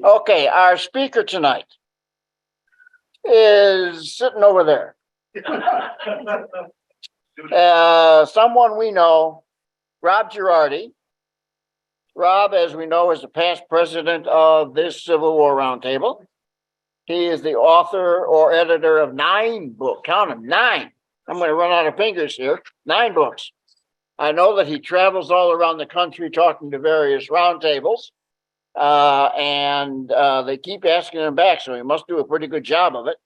Okay, our speaker tonight is sitting over there. Someone we know, Rob Girardi. Rob, as we know, is the past president of this Civil War Roundtable. He is the author or editor of 9 books. Count them, 9. I'm going to run out of fingers here. 9 books. I know that he travels all around the country talking to various roundtables, and they keep asking him back, so he must do a pretty good job of it.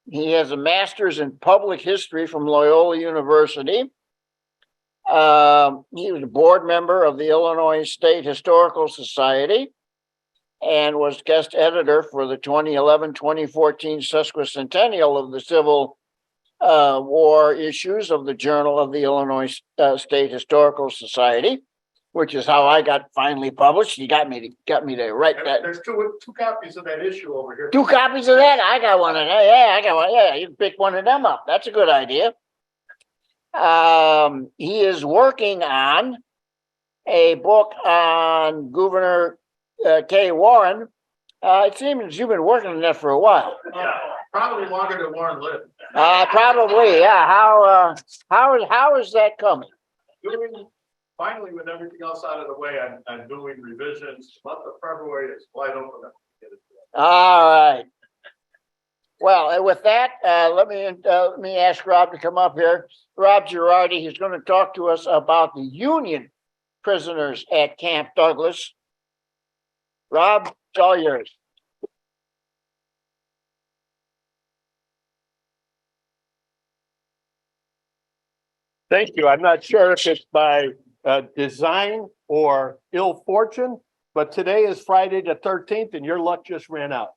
He has a master's in public history from Loyola University. He was a board member of the Illinois State Historical Society and was guest editor for the 2011-2014 Sesquicentennial of the Civil War issues of the Journal of the Illinois State Historical Society, which is how I got finally published. He got me to write that. There's two copies of that issue over here. 2 copies of that? I got one of that. Yeah, I got one. Yeah, you can pick one of them up. That's a good idea. He is working on a book on Gouverneur K. Warren. It seems you've been working on that for a while. Yeah, probably longer than Warren lived. Probably, yeah. How is that coming? Finally, with everything else out of the way, I'm doing revisions. Month of February is wide open. All right. Well, with that, let me ask Rob to come up here. Rob Girardi, he's going to talk to us about the Union prisoners at Camp Douglas. Rob, it's all yours. Thank you. I'm not sure if it's by design or ill fortune, but today is Friday the 13th and your luck just ran out.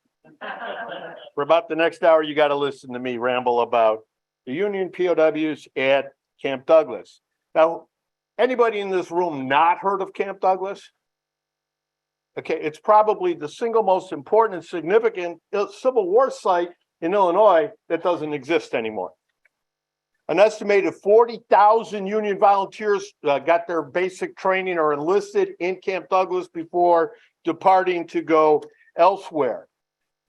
For about the next hour, you got to listen to me ramble about the Union POWs at Camp Douglas. Now, anybody in this room not heard of Camp Douglas? Okay, it's probably the single most important and significant Civil War site in Illinois that doesn't exist anymore. An estimated 40,000 Union volunteers got their basic training or enlisted in Camp Douglas before departing to go elsewhere.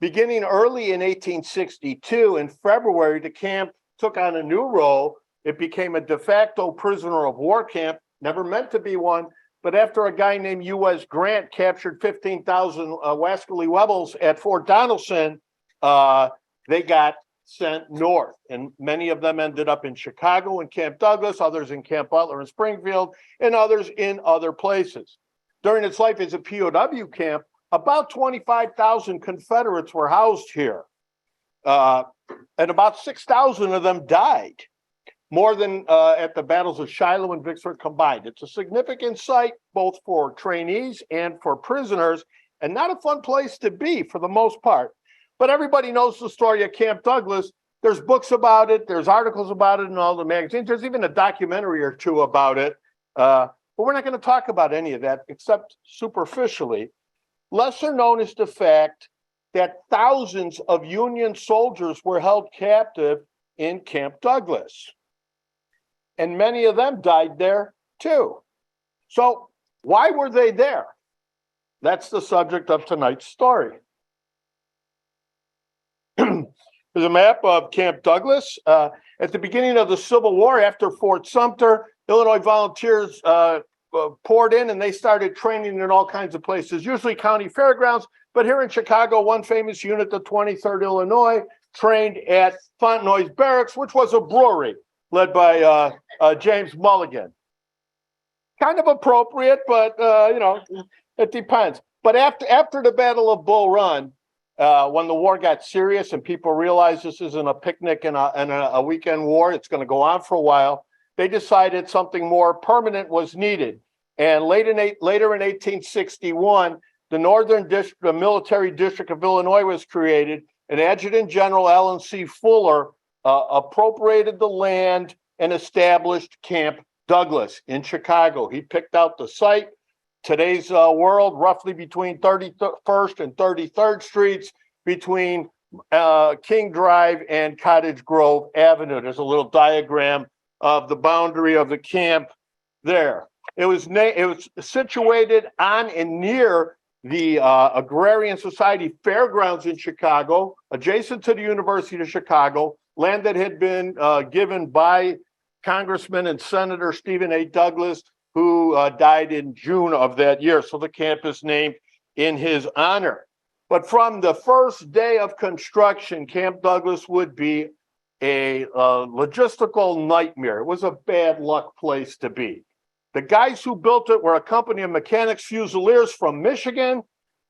Beginning early in 1862, in February, the camp took on a new role. It became a de facto prisoner of war camp, never meant to be one, but after a guy named U.S. Grant captured 15,000 Wascally rebels at Fort Donelson, they got sent north, and many of them ended up in Chicago and Camp Douglas, others in Camp Butler and Springfield, and others in other places. During its life as a POW camp, about 25,000 Confederates were housed here, and about 6,000 of them died, more than at the battles of Shiloh and Vicksburg combined. It's a significant site both for trainees and for prisoners, and not a fun place to be for the most part. But everybody knows the story of Camp Douglas. There's books about it. There's articles about it in all the magazines. There's even a documentary or 2 about it. But we're not going to talk about any of that except superficially. Lesser known is the fact that thousands of Union soldiers were held captive in Camp Douglas. And many of them died there too. So why were they there? That's the subject of tonight's story. There's a map of Camp Douglas. At the beginning of the Civil War, after Fort Sumter, Illinois volunteers poured in and they started training in all kinds of places, usually county fairgrounds. But here in Chicago, one famous unit, the 23rd Illinois, trained at Fontenoy's Barracks, which was a brewery led by James Mulligan. Kind of appropriate, but it depends. But after the Battle of Bull Run, when the war got serious and people realized this isn't a picnic and a weekend war, it's going to go on for a while, they decided something more permanent was needed. And later in 1861, the Northern District, the Military District of Illinois was created, and Adjutant General Allen C. Fuller appropriated the land and established Camp Douglas in Chicago. He picked out the site. Today's world, roughly between 31st and 33rd Streets, between King Drive and Cottage Grove Avenue. There's a little diagram of the boundary of the camp there. It was situated on and near the Agrarian Society Fairgrounds in Chicago, adjacent to the University of Chicago, land that had been given by Congressman and Senator Stephen A. Douglas, who died in June of that year. So the camp is named in his honor. But from the first day of construction, Camp Douglas would be a logistical nightmare. It was a bad luck place to be. The guys who built it were a company of mechanics fusiliers from Michigan.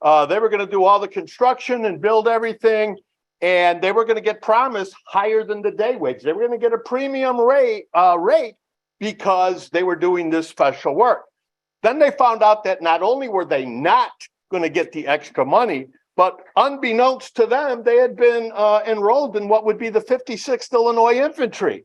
They were going to do all the construction and build everything, and they were going to get promised higher than the day wage. They were going to get a premium rate because they were doing this special work. Then they found out that not only were they not going to get the extra money, but unbeknownst to them, they had been enrolled in what would be the 56th Illinois Infantry.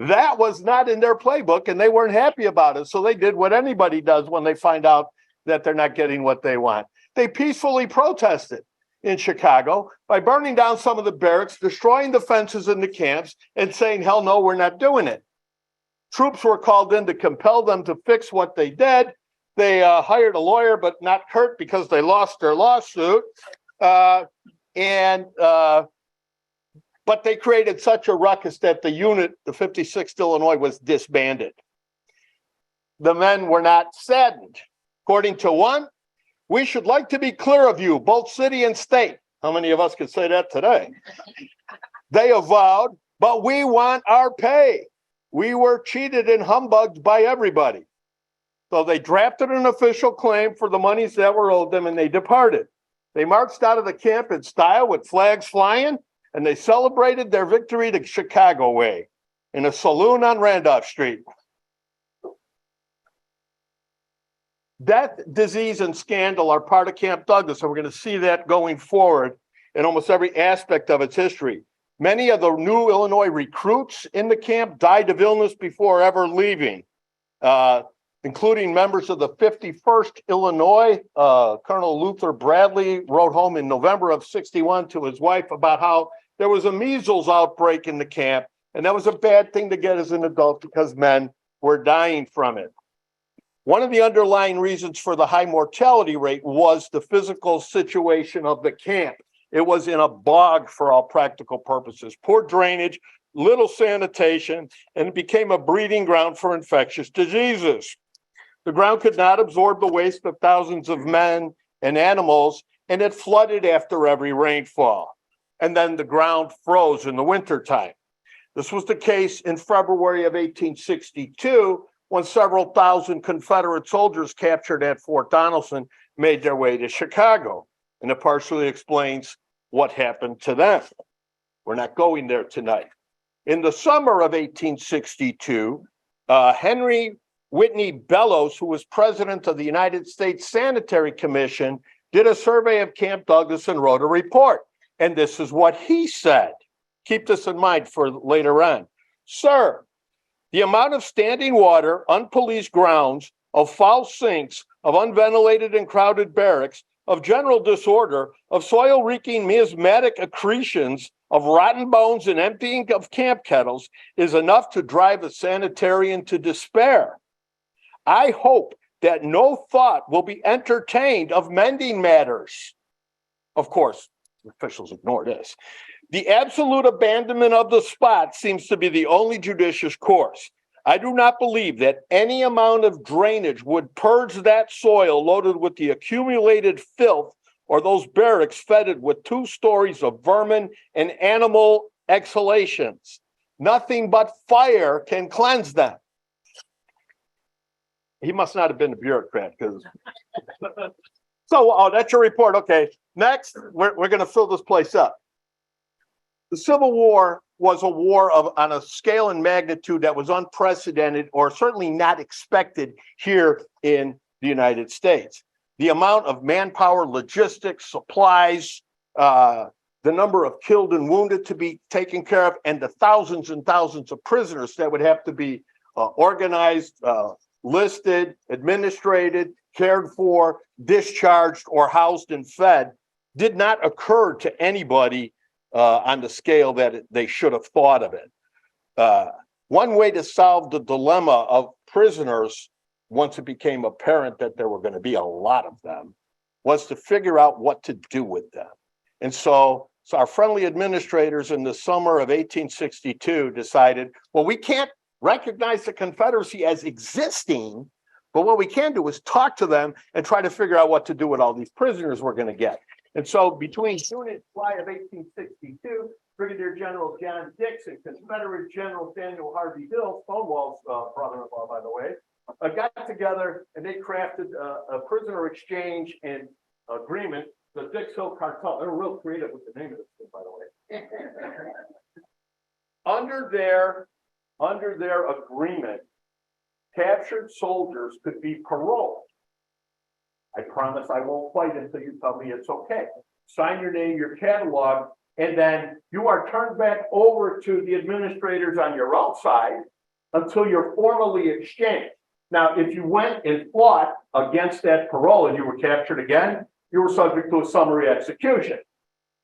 That was not in their playbook, and they weren't happy about it. So they did what anybody does when they find out that they're not getting what they want. They peacefully protested in Chicago by burning down some of the barracks, destroying the fences in the camps, and saying, hell no, we're not doing it. Troops were called in to compel them to fix what they did. They hired a lawyer, but not Kurt, because they lost their lawsuit. But they created such a ruckus that the unit, the 56th Illinois, was disbanded. The men were not saddened. According to one, we should like to be clear of you, both city and state. How many of us could say that today? They avowed, but we want our pay. We were cheated and humbugged by everybody. So they drafted an official claim for the monies that were owed them, and they departed. They marched out of the camp in style with flags flying, and they celebrated their victory the Chicago way in a saloon on Randolph Street. Death, disease, and scandal are part of Camp Douglas, and we're going to see that going forward in almost every aspect of its history. Many of the new Illinois recruits in the camp died of illness before ever leaving, including members of the 51st Illinois. Colonel Luther Bradley wrote home in November of '61 to his wife about how there was a measles outbreak in the camp, and that was a bad thing to get as an adult because men were dying from it. One of the underlying reasons for the high mortality rate was the physical situation of the camp. It was in a bog for all practical purposes, poor drainage, little sanitation, and it became a breeding ground for infectious diseases. The ground could not absorb the waste of thousands of men and animals, and it flooded after every rainfall. And then the ground froze in the wintertime. This was the case in February of 1862, when several thousand Confederate soldiers captured at Fort Donelson made their way to Chicago. And it partially explains what happened to them. We're not going there tonight. In the summer of 1862, Henry Whitney Bellows, who was president of the United States Sanitary Commission, did a survey of Camp Douglas and wrote a report. And this is what he said. Keep this in mind for later on. Sir, the amount of standing water, unpoliced grounds, of foul sinks, of unventilated and crowded barracks, of general disorder, of soil-reeking miasmatic accretions, of rotten bones and emptying of camp kettles is enough to drive a sanitarian to despair. I hope that no thought will be entertained of mending matters. Of course, officials ignore this. The absolute abandonment of the spot seems to be the only judicious course. I do not believe that any amount of drainage would purge that soil loaded with the accumulated filth, or those barracks fetid with 2 stories of vermin and animal exhalations. Nothing but fire can cleanse them. He must not have been a bureaucrat, because. So, that's your report. Okay, next, we're going to fill this place up. The Civil War was a war on a scale and magnitude that was unprecedented, or certainly not expected here in the United States. The amount of manpower, logistics, supplies, the number of killed and wounded to be taken care of, and the thousands and thousands of prisoners that would have to be organized, listed, administrated, cared for, discharged, or housed and fed did not occur to anybody on the scale that they should have thought of it. One way to solve the dilemma of prisoners once it became apparent that there were going to be a lot of them, was to figure out what to do with them. And so our friendly administrators in the summer of 1862 decided, well, we can't recognize the Confederacy as existing, but what we can do is talk to them and try to figure out what to do with all these prisoners we're going to get. And so between June and July of 1862, Brigadier General John Dix and Confederate General Daniel Harvey Hill, Stonewall's brother-in-law, by the way, got together and they crafted a prisoner exchange and agreement, the Dix Hill Cartel. They're real creative with the name of this thing, by the way. Under their agreement, captured soldiers could be paroled. I promise I won't fight until you tell me it's okay. Sign your name, your catalog, and then you are turned back over to the administrators on your own side until you're formally exchanged. Now, if you went and fought against that parole and you were captured again, you were subject to a summary execution.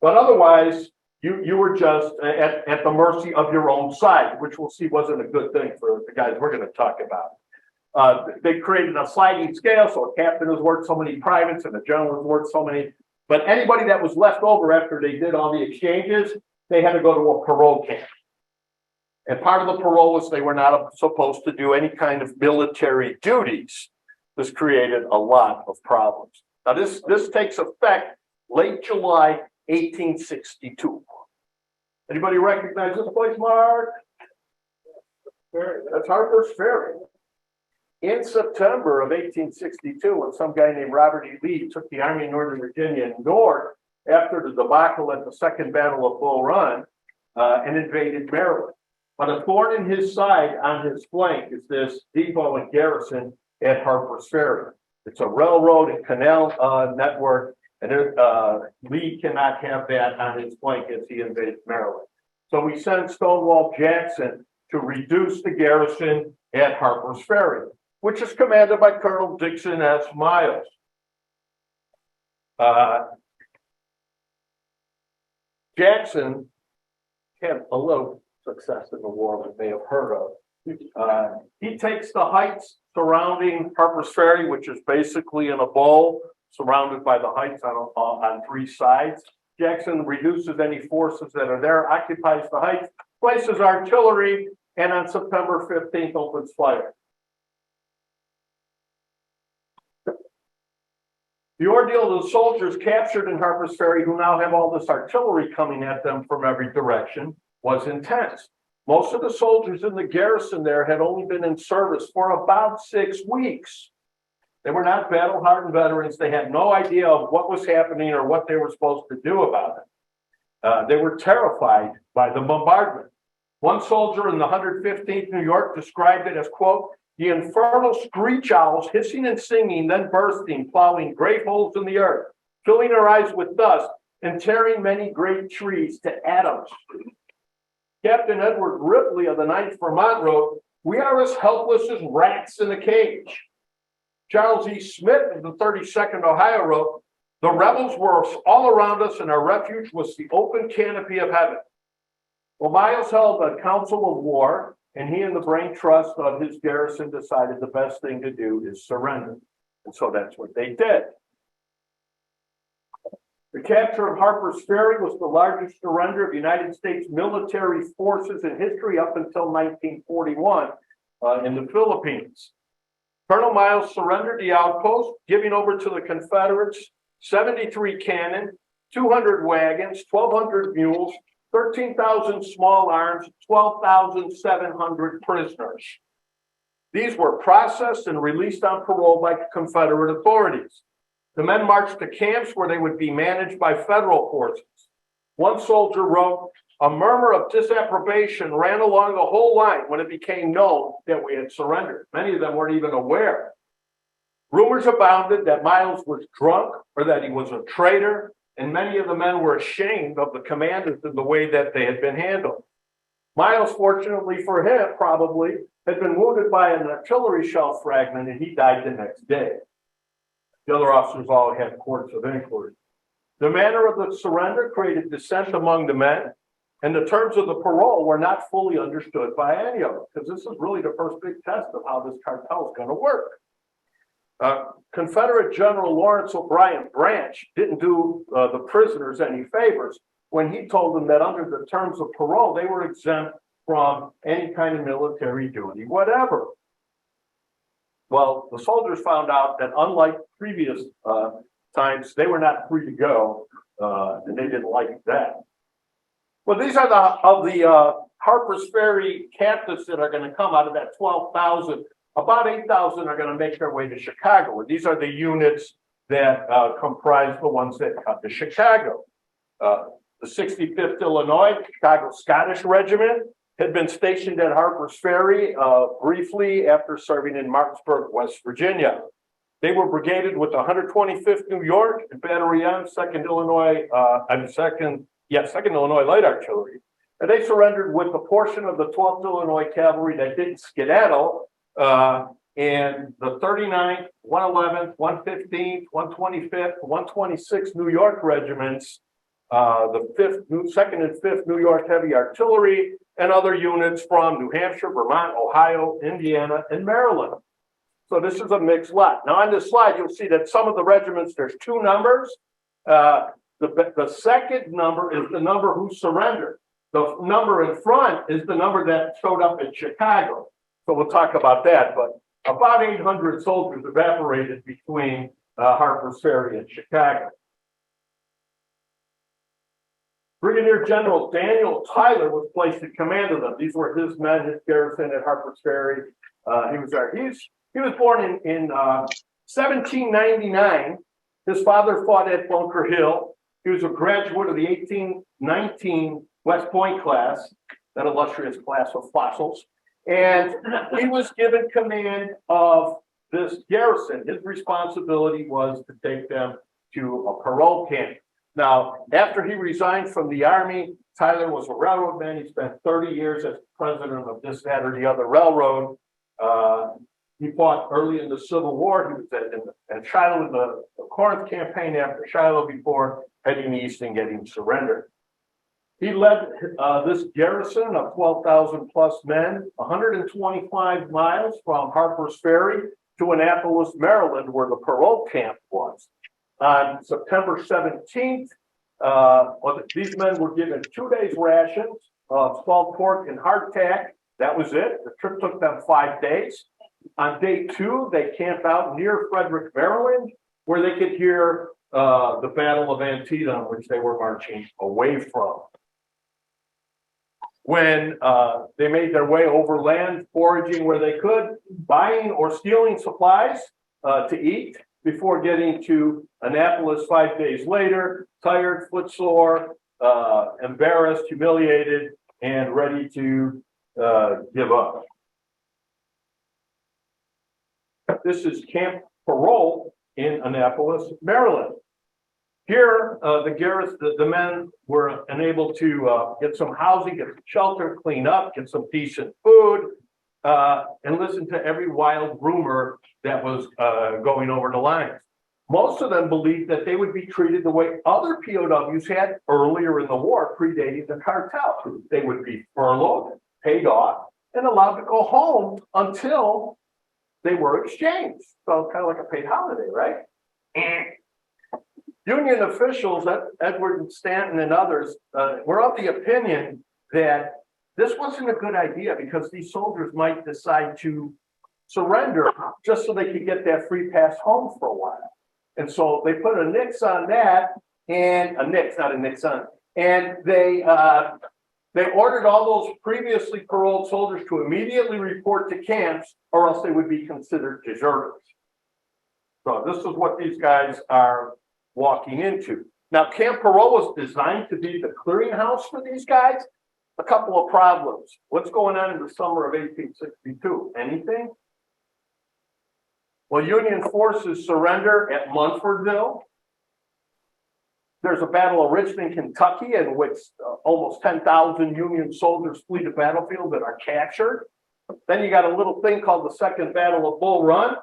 But otherwise, you were just at the mercy of your own side, which we'll see wasn't a good thing for the guys we're going to talk about. They created a sliding scale, so a captain was worth so many privates and a general was worth so many. But anybody that was left over after they did all the exchanges, they had to go to a parole camp. And part of the parole was they were not supposed to do any kind of military duties. This created a lot of problems. Now, this takes effect late July 1862. Anybody recognize this place, Mark? That's Harpers Ferry. In September of 1862, when some guy named Robert E. Lee took the Army of Northern Virginia north after the debacle at the Second Battle of Bull Run and invaded Maryland. But a thorn in his side on his flank is this depot and garrison at Harpers Ferry. It's a railroad and canal network, and Lee cannot have that on his flank as he invades Maryland. So we send Stonewall Jackson to reduce the garrison at Harpers Ferry, which is commanded by Colonel Dixon S. Miles. Jackson had a little success in the war we may have heard of. He takes the heights surrounding Harpers Ferry, which is basically in a bowl surrounded by the heights on three sides. Jackson reduces any forces that are there, occupies the heights, places artillery, and on September 15th opens fire. The ordeal of the soldiers captured in Harpers Ferry, who now have all this artillery coming at them from every direction, was intense. Most of the soldiers in the garrison there had only been in service for about 6 weeks. They were not battle-hardened veterans. They had no idea of what was happening or what they were supposed to do about it. They were terrified by the bombardment. One soldier in the 115th New York described it as, quote, the infernal screech owls hissing and singing, then bursting, plowing great holes in the earth, filling our eyes with dust, and tearing many great trees to atoms. Captain Edward Ripley of the 9th Vermont wrote, we are as helpless as rats in a cage. Charles E. Smith of the 32nd Ohio wrote, the rebels were all around us and our refuge was the open canopy of heaven. Well, Miles held a council of war, and he and the brain trust of his garrison decided the best thing to do is surrender. And so that's what they did. The capture of Harpers Ferry was the largest surrender of United States military forces in history up until 1941 in the Philippines. Colonel Miles surrendered the outpost, giving over to the Confederates 73 cannon, 200 wagons, 1,200 mules, 13,000 small arms, 12,700 prisoners. These were processed and released on parole by Confederate authorities. The men marched to camps where they would be managed by federal forces. One soldier wrote, a murmur of disapprobation ran along the whole line when it became known that we had surrendered. Many of them weren't even aware. Rumors abounded that Miles was drunk or that he was a traitor, and many of the men were ashamed of the commanders and the way that they had been handled. Miles, fortunately for him, probably, had been wounded by an artillery shell fragment, and he died the next day. The other officers all had courts of inquiry. The manner of the surrender created dissent among the men, and the terms of the parole were not fully understood by any of them, because this is really the first big test of how this cartel is going to work. Confederate General Lawrence O'Brien Branch didn't do the prisoners any favors when he told them that under the terms of parole, they were exempt from any kind of military duty, whatever. Well, the soldiers found out that unlike previous times, they were not free to go, and they didn't like that. Well, these are the Harpers Ferry captives that are going to come out of that 12,000. About 8,000 are going to make their way to Chicago. And these are the units that comprise the ones that come to Chicago. The 65th Illinois Chicago Scottish Regiment had been stationed at Harpers Ferry briefly after serving in Martinsburg, West Virginia. They were brigaded with the 125th New York and Battery M, 2nd Illinois, 2nd Illinois Light Artillery. And they surrendered with a portion of the 12th Illinois Cavalry that didn't skedaddle, and the 39th, 111th, 115th, 125th, 126th New York regiments, the 2nd and 5th New York Heavy Artillery, and other units from New Hampshire, Vermont, Ohio, Indiana, and Maryland. So this is a mixed lot. Now on this slide, you'll see that some of the regiments, there's two numbers. The second number is the number who surrendered. The number in front is the number that showed up in Chicago. So we'll talk about that, but about 800 soldiers evaporated between Harpers Ferry and Chicago. Brigadier General Daniel Tyler was placed in command of them. These were his men, his garrison at Harpers Ferry. He was there. He was born in 1799. His father fought at Bunker Hill. He was a graduate of the 1819 West Point class, that illustrious class of fossils. And he was given command of this garrison. His responsibility was to take them to a parole camp. Now, after he resigned from the Army, Tyler was a railroad man. He spent 30 years as president of this, that, or the other railroad. He fought early in the Civil War. He was at Shiloh in the Corinth campaign after Shiloh before heading east and getting surrendered. He led this garrison of 12,000 plus men, 125 miles from Harpers Ferry to Annapolis, Maryland, where the parole camp was. On September 17th, these men were given 2 days rations of salt pork and hardtack. That was it. The trip took them 5 days. On day 2, they camped out near Frederick, Maryland, where they could hear the Battle of Antietam, which they were marching away from. When they made their way overland, foraging where they could, buying or stealing supplies to eat before getting to Annapolis 5 days later, tired, footsore, embarrassed, humiliated, and ready to give up. This is Camp Parole in Annapolis, Maryland. Here, the men were enabled to get some housing, get some shelter, clean up, get some decent food, and listen to every wild rumor that was going over the lines. Most of them believed that they would be treated the way other POWs had earlier in the war, predating the cartel. They would be furloughed, paid off, and allowed to go home until they were exchanged. So kind of like a paid holiday, right? Union officials, Edward Stanton and others, were of the opinion that this wasn't a good idea because these soldiers might decide to surrender just so they could get that free pass home for a while. And so they put a nix on that, and a nix, not a nix on, and they ordered all those previously paroled soldiers to immediately report to camps, or else they would be considered deserters. So this is what these guys are walking into. Now, Camp Parole was designed to be the clearinghouse for these guys. A couple of problems. What's going on in the summer of 1862? Anything? Well, Union forces surrender at Munfordville. There's a battle of Richmond, Kentucky, in which almost 10,000 Union soldiers flee the battlefield and are captured. Then you got a little thing called the Second Battle of Bull Run.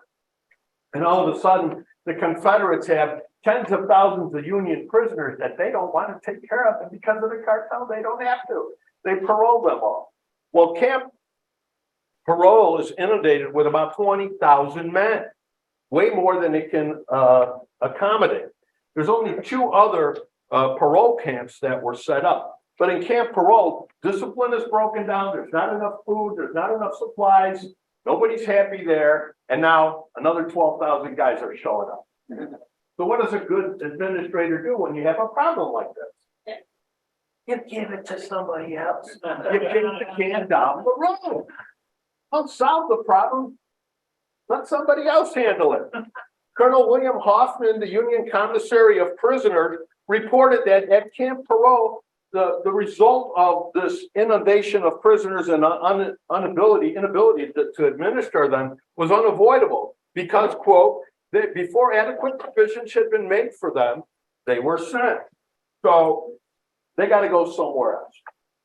And all of a sudden, the Confederates have tens of thousands of Union prisoners that they don't want to take care of. And because of the cartel, they don't have to. They parole them all. Well, Camp Parole is inundated with about 20,000 men. way more than it can accommodate. There's only 2 other parole camps that were set up. But in Camp Parole, discipline is broken down. There's not enough food. There's not enough supplies. Nobody's happy there. And now another 12,000 guys are showing up. So what does a good administrator do when you have a problem like this? You give it to somebody else. You kick the can down the road. Don't solve the problem. Let somebody else handle it. Colonel William Hoffman, the Union Commissary of Prisoners, reported that at Camp Parole, the result of this inundation of prisoners and inability to administer them was unavoidable because, quote, before adequate provisions had been made for them, they were sent. So they got to go somewhere else.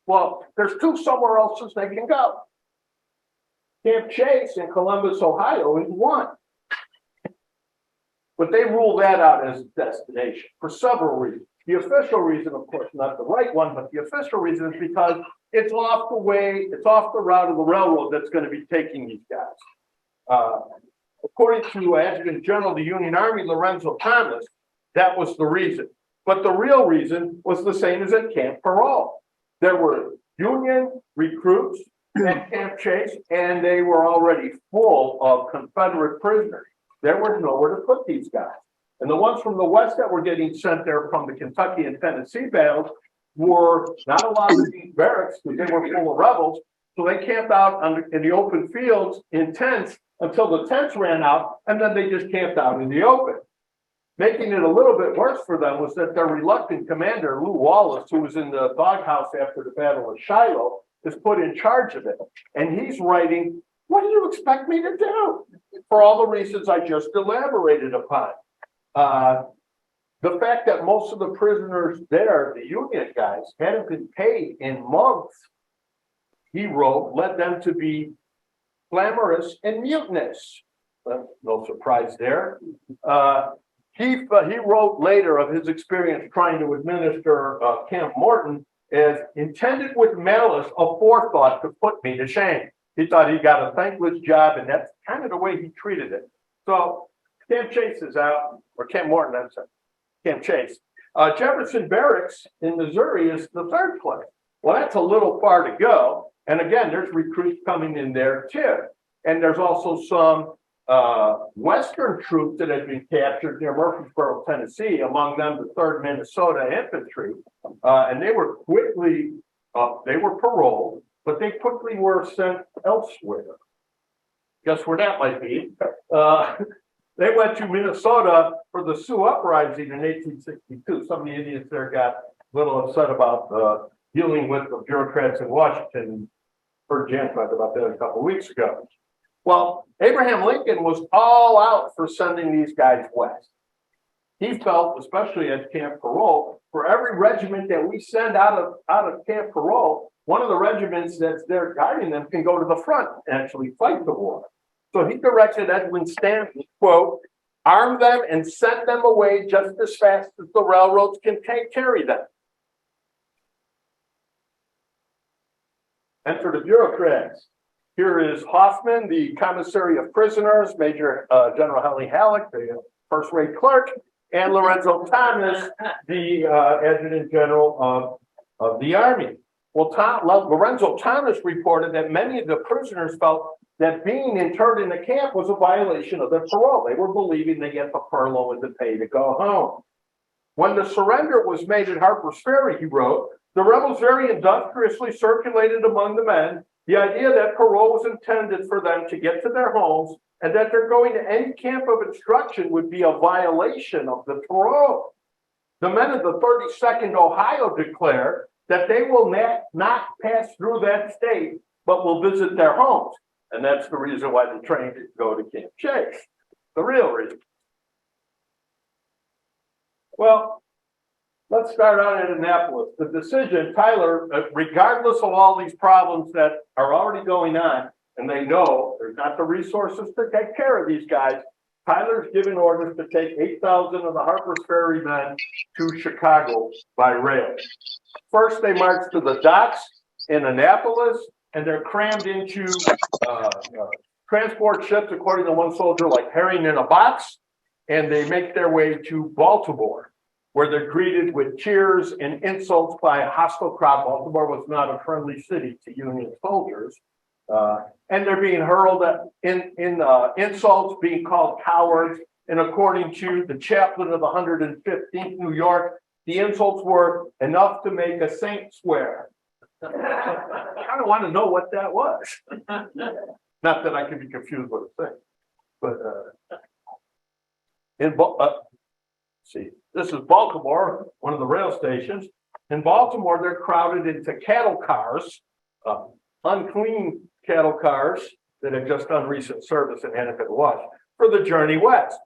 Well, there's 2 somewhere else's they can go. Camp Chase in Columbus, Ohio is one. But they rule that out as a destination for several reasons. The official reason, of course, not the right one, but the official reason is because it's off the route of the railroad that's going to be taking these guys. According to Adjutant General of the Union Army, Lorenzo Thomas, that was the reason. But the real reason was the same as at Camp Parole. There were Union recruits at Camp Chase, and they were already full of Confederate prisoners. There was nowhere to put these guys. And the ones from the West that were getting sent there from the Kentucky and Tennessee battles were not allowed to be barracks because they were full of rebels. So they camped out in the open fields in tents until the tents ran out, and then they just camped out in the open. Making it a little bit worse for them was that their reluctant commander, Lew Wallace, who was in the doghouse after the Battle of Shiloh, is put in charge of it. And he's writing, what do you expect me to do? For all the reasons I just elaborated upon. The fact that most of the prisoners there, the Union guys, hadn't been paid in months, he wrote, led them to be clamorous and mutinous. No surprise there. He wrote later of his experience trying to administer Camp Morton as intended with malice of forethought to put me to shame. He thought he got a thankless job, and that's kind of the way he treated it. So Camp Chase is out, or Camp Morton, I'm sorry, Camp Chase. Jefferson Barracks in Missouri is the 3rd place. Well, that's a little far to go. And again, there's recruits coming in there too. And there's also some Western troops that had been captured near Murfreesboro, Tennessee, among them the 3rd Minnesota Infantry. And they were quickly, they were paroled, but they quickly were sent elsewhere. Guess where that might be? They went to Minnesota for the Sioux Uprising in 1862. Some of the Indians there got a little upset about dealing with the bureaucrats in Washington. Heard Jan talk about that a couple of weeks ago. Well, Abraham Lincoln was all out for sending these guys west. He felt, especially at Camp Parole, for every regiment that we send out of Camp Parole, one of the regiments that's there guarding them can go to the front and actually fight the war. So he directed Edwin Stanton, quote, arm them and send them away just as fast as the railroads can carry them. Enter the bureaucrats. Here is Hoffman, the Commissary of Prisoners, Major General Henry Halleck, the first-rate clerk, and Lorenzo Thomas, the Adjutant General of the Army. Well, Lorenzo Thomas reported that many of the prisoners felt that being interned in the camp was a violation of their parole. They were believing they get the furlough and the pay to go home. When the surrender was made at Harpers Ferry, he wrote, the rebels very industriously circulated among the men the idea that parole was intended for them to get to their homes and that their going to any camp of instruction would be a violation of the parole. The men of the 32nd Ohio declared that they will not pass through that state, but will visit their homes. And that's the reason why the train didn't go to Camp Chase. The real reason. Well, let's start out at Annapolis. The decision, Tyler, regardless of all these problems that are already going on, and they know there's not the resources to take care of these guys, Tyler's given orders to take 8,000 of the Harpers Ferry men to Chicago by rail. First, they march to the docks in Annapolis, and they're crammed into transport ships, according to one soldier, like herring in a box, and they make their way to Baltimore, where they're greeted with cheers and insults by a hostile crowd. Baltimore was not a friendly city to Union soldiers. And they're being hurled at insults, being called cowards. And according to the chaplain of the 115th New York, the insults were enough to make a saint swear. I kind of want to know what that was. Not that I could be confused with a saint, but see, this is Baltimore, one of the rail stations. In Baltimore, they're crowded into cattle cars, unclean cattle cars that have just done recent service and hadn't been washed for the journey west.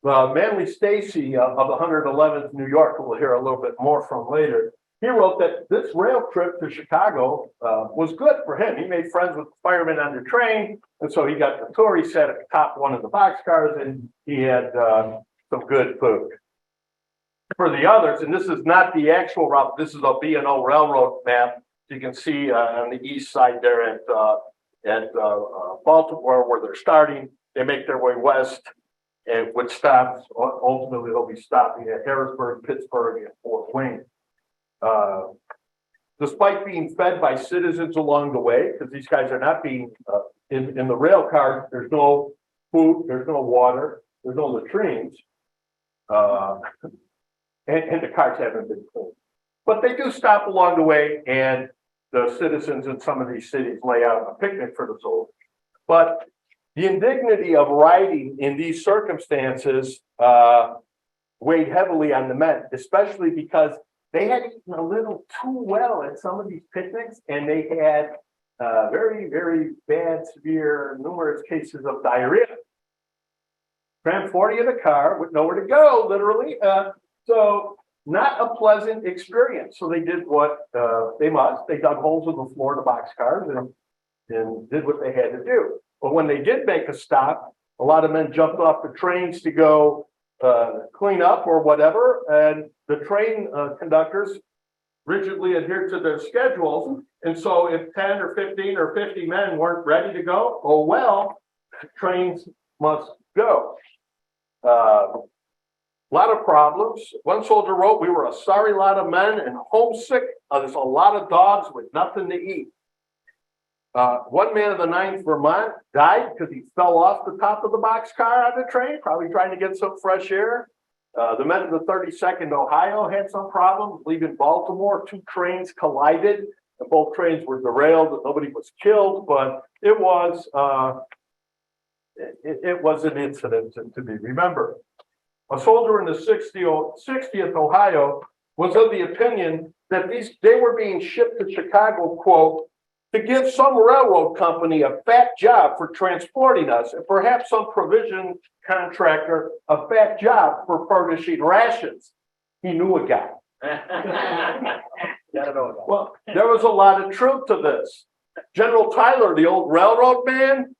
Manly Stacy of the 111th New York, who we'll hear a little bit more from later, he wrote that this rail trip to Chicago was good for him. He made friends with firemen on the train, and so he got the tour. He sat at the top of one of the boxcars, and he had some good food. For the others, and this is not the actual route, this is a B&O railroad map. You can see on the east side there at Baltimore, where they're starting. They make their way west, and would stop. Ultimately, they'll be stopping at Harrisburg, Pittsburgh, and Fort Wayne. Despite being fed by citizens along the way, because these guys are not being in the rail car, there's no food, there's no water, there's no latrines, and the cars haven't been cleaned. But they do stop along the way, and the citizens in some of these cities lay out a picnic for the soldiers. But the indignity of riding in these circumstances weighed heavily on the men, especially because they had eaten a little too well at some of these picnics, and they had very, very bad, severe, numerous cases of diarrhea. Crammed 40 in the car with nowhere to go, literally. So not a pleasant experience. So they did what they must. They dug holes in the floor of the boxcars and did what they had to do. But when they did make a stop, a lot of men jumped off the trains to go clean up or whatever. And the train conductors rigidly adhered to their schedules. And so if 10 or 15 or 50 men weren't ready to go, oh well, trains must go. A lot of problems. One soldier wrote, "We were a sorry lot of men and homesick. There's a lot of dogs with nothing to eat." One man of the 9th Vermont died because he fell off the top of the boxcar on the train, probably trying to get some fresh air. The men of the 32nd Ohio had some problems leaving Baltimore. 2 trains collided, and both trains were derailed. Nobody was killed, but it was an incident to be remembered. A soldier in the 60th Ohio was of the opinion that they were being shipped to Chicago, quote, to give some railroad company a fat job for transporting us, and perhaps some provision contractor a fat job for furnishing rations. He knew a guy. Well, there was a lot of truth to this. General Tyler, the old railroad man,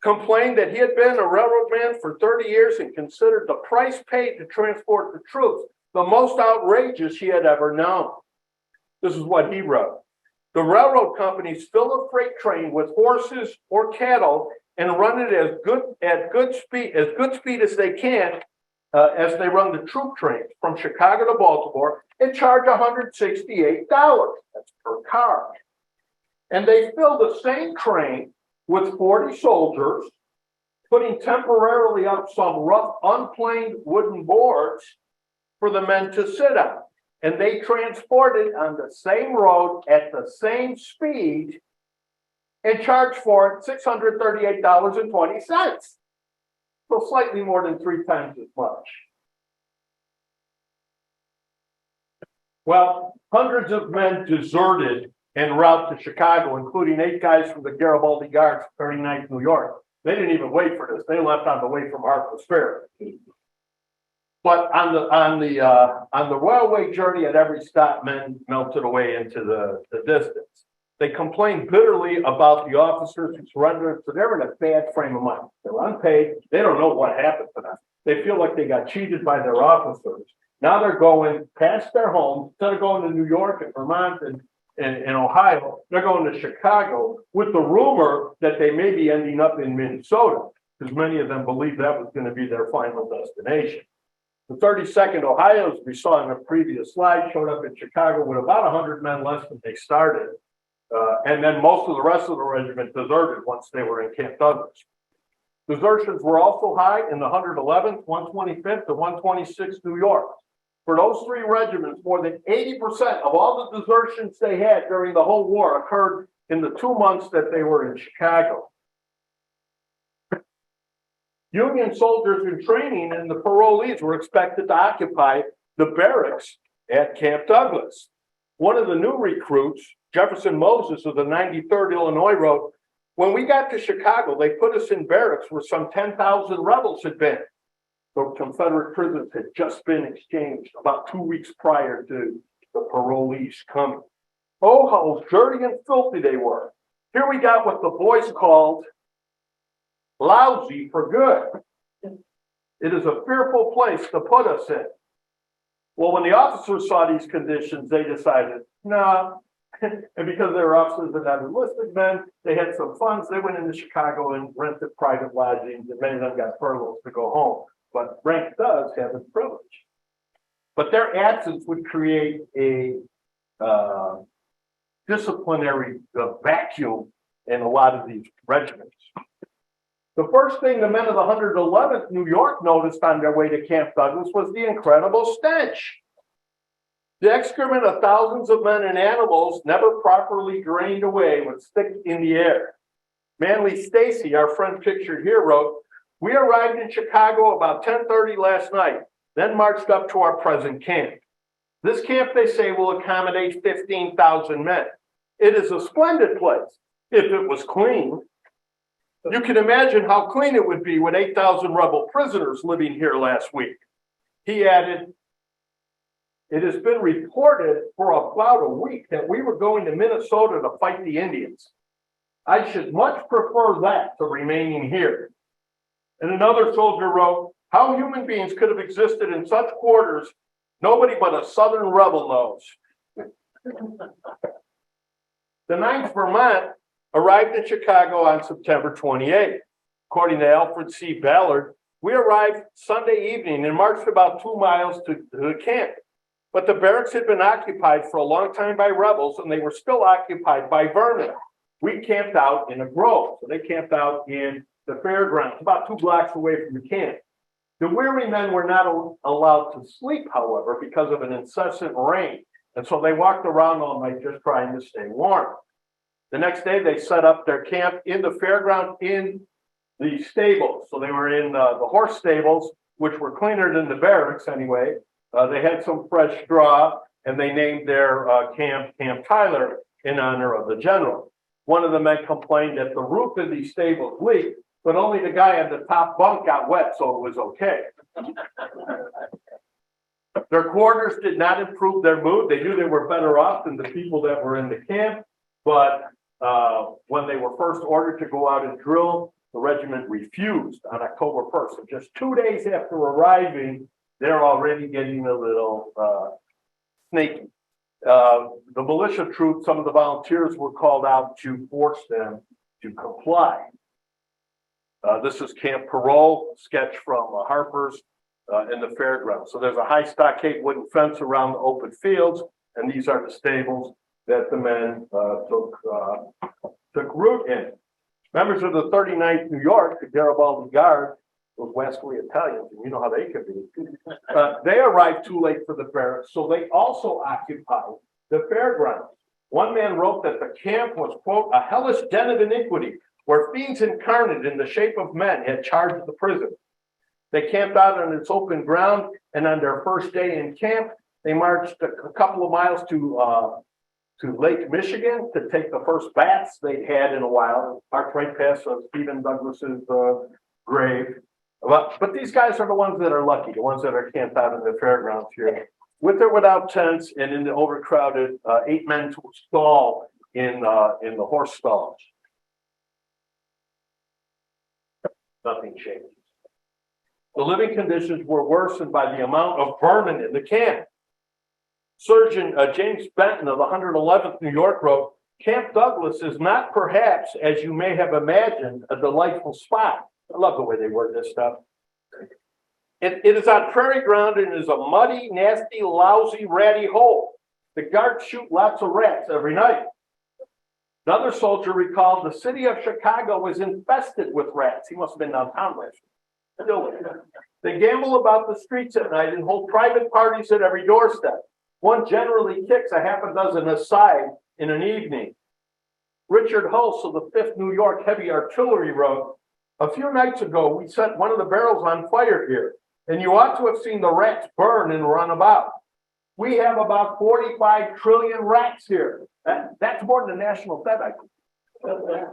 complained that he had been a railroad man for 30 years and considered the price paid to transport the troops the most outrageous he had ever known. This is what he wrote. The railroad companies fill a freight train with horses or cattle and run it at good speed as they can as they run the troop trains from Chicago to Baltimore and charge $168. That's per car. And they fill the same train with 40 soldiers, putting temporarily up some rough, unplaned wooden boards for the men to sit on. And they transport it on the same road at the same speed and charge for it $638.20. So slightly more than 3 times as much. Well, hundreds of men deserted en route to Chicago, including 8 guys from the Garibaldi Guards, 39th New York. They didn't even wait for this. They left on the way from Harpers Ferry. But on the railway journey, at every stop, men melted away into the distance. They complained bitterly about the officers who surrendered, so they're in a bad frame of mind. They're unpaid. They don't know what happened to them. They feel like they got cheated by their officers. Now they're going past their homes, instead of going to New York and Vermont in Ohio. They're going to Chicago with the rumor that they may be ending up in Minnesota, because many of them believe that was going to be their final destination. The 32nd Ohio, as we saw in the previous slide, showed up in Chicago with about 100 men less than they started. And then most of the rest of the regiment deserted once they were in Camp Douglas. Desertions were also high in the 111th, 125th, and 126th New York. For those three regiments, more than 80% of all the desertions they had during the whole war occurred in the 2 months that they were in Chicago. Union soldiers in training and the parolees were expected to occupy the barracks at Camp Douglas. One of the new recruits, Jefferson Moses of the 93rd Illinois, wrote, "When we got to Chicago, they put us in barracks where some 10,000 rebels had been." So Confederate prisoners had just been exchanged about 2 weeks prior to the parolees coming. Oh, how dirty and filthy they were. Here we got what the boys called lousy for good. It is a fearful place to put us in. Well, when the officers saw these conditions, they decided, nah. And because they were officers and not enlisted men, they had some funds. They went into Chicago and rented private lodgings, and many of them got furloughs to go home. But rank does have its privilege. But their absence would create a disciplinary vacuum in a lot of these regiments. The first thing the men of the 111th New York noticed on their way to Camp Douglas was the incredible stench. The excrement of thousands of men and animals, never properly drained away, would stick in the air. Manly Stacy, our friend pictured here, wrote, "We arrived in Chicago about 10:30 last night, then marched up to our present camp. This camp, they say, will accommodate 15,000 men. It is a splendid place, if it was clean. You can imagine how clean it would be with 8,000 rebel prisoners living here last week." He added, "It has been reported for about a week that we were going to Minnesota to fight the Indians. I should much prefer that to remaining here." And another soldier wrote, "How human beings could have existed in such quarters, nobody but a Southern rebel knows." The 9th Vermont arrived in Chicago on September 28th. According to Alfred C. Ballard, "We arrived Sunday evening and marched about 2 miles to the camp. But the barracks had been occupied for a long time by rebels, and they were still occupied by vermin. We camped out in a grove." So they camped out in the fairgrounds, about 2 blocks away from the camp. The weary men were not allowed to sleep, however, because of an incessant rain. And so they walked around all night just trying to stay warm. The next day, they set up their camp in the fairground in the stables. So they were in the horse stables, which were cleaner than the barracks anyway. They had some fresh straw, and they named their camp Camp Tyler in honor of the general. One of the men complained that the roof of these stables leaked, but only the guy on the top bunk got wet, so it was okay. Their quarters did not improve their mood. They knew they were better off than the people that were in the camp, but when they were first ordered to go out and drill, the regiment refused on October 1st. So just 2 days after arriving, they're already getting a little snaky. The militia troops, some of the volunteers were called out to force them to comply. This is Camp Parole, sketch from Harpers in the fairgrounds. So there's a high stockade wooden fence around the open fields, and these are the stables that the men took root in. Members of the 39th New York, the Garibaldi Guard, those wascally Italians, and you know how they can be, they arrived too late for the barracks, so they also occupied the fairgrounds. One man wrote that the camp was, quote, "a hellish den of iniquity, where fiends incarnate in the shape of men had charge of the prison." They camped out on its open ground, and on their first day in camp, they marched a couple of miles to Lake Michigan to take the first baths they'd had in a while. Marked right past Stephen Douglas's grave. But these guys are the ones that are lucky, the ones that are camped out in the fairgrounds here. With or without tents and in the overcrowded 8 men to a stall in the horse stalls. Nothing changed. The living conditions were worsened by the amount of vermin in the camp. Surgeon James Benton of the 111th New York wrote, Camp Douglas is not perhaps, as you may have imagined, a delightful spot. I love the way they word this stuff. It is on prairie ground and is a muddy, nasty, lousy, ratty hole. The guards shoot lots of rats every night. Another soldier recalled the city of Chicago was infested with rats. He must have been downtown last year. Still, they gamble about the streets at night and hold private parties at every doorstep. One generally kicks a half a dozen aside in an evening. Richard Hulse of the 5th New York Heavy Artillery wrote, a few nights ago, we set one of the barrels on fire here, and you ought to have seen the rats burn and run about. We have about 45 trillion rats here. That's more than the national debt, I think.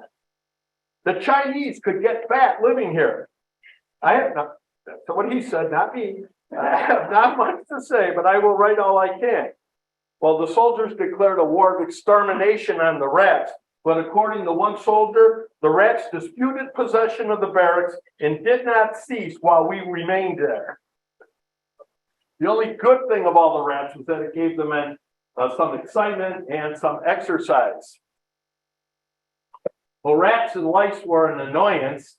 The Chinese could get fat living here. I have not, that's what he said, not me. I have not much to say, but I will write all I can. Well, the soldiers declared a war of extermination on the rats, but according to one soldier, the rats disputed possession of the barracks and did not cease while we remained there. The only good thing of all the rats was that it gave the men some excitement and some exercise. Well, rats and lice were an annoyance,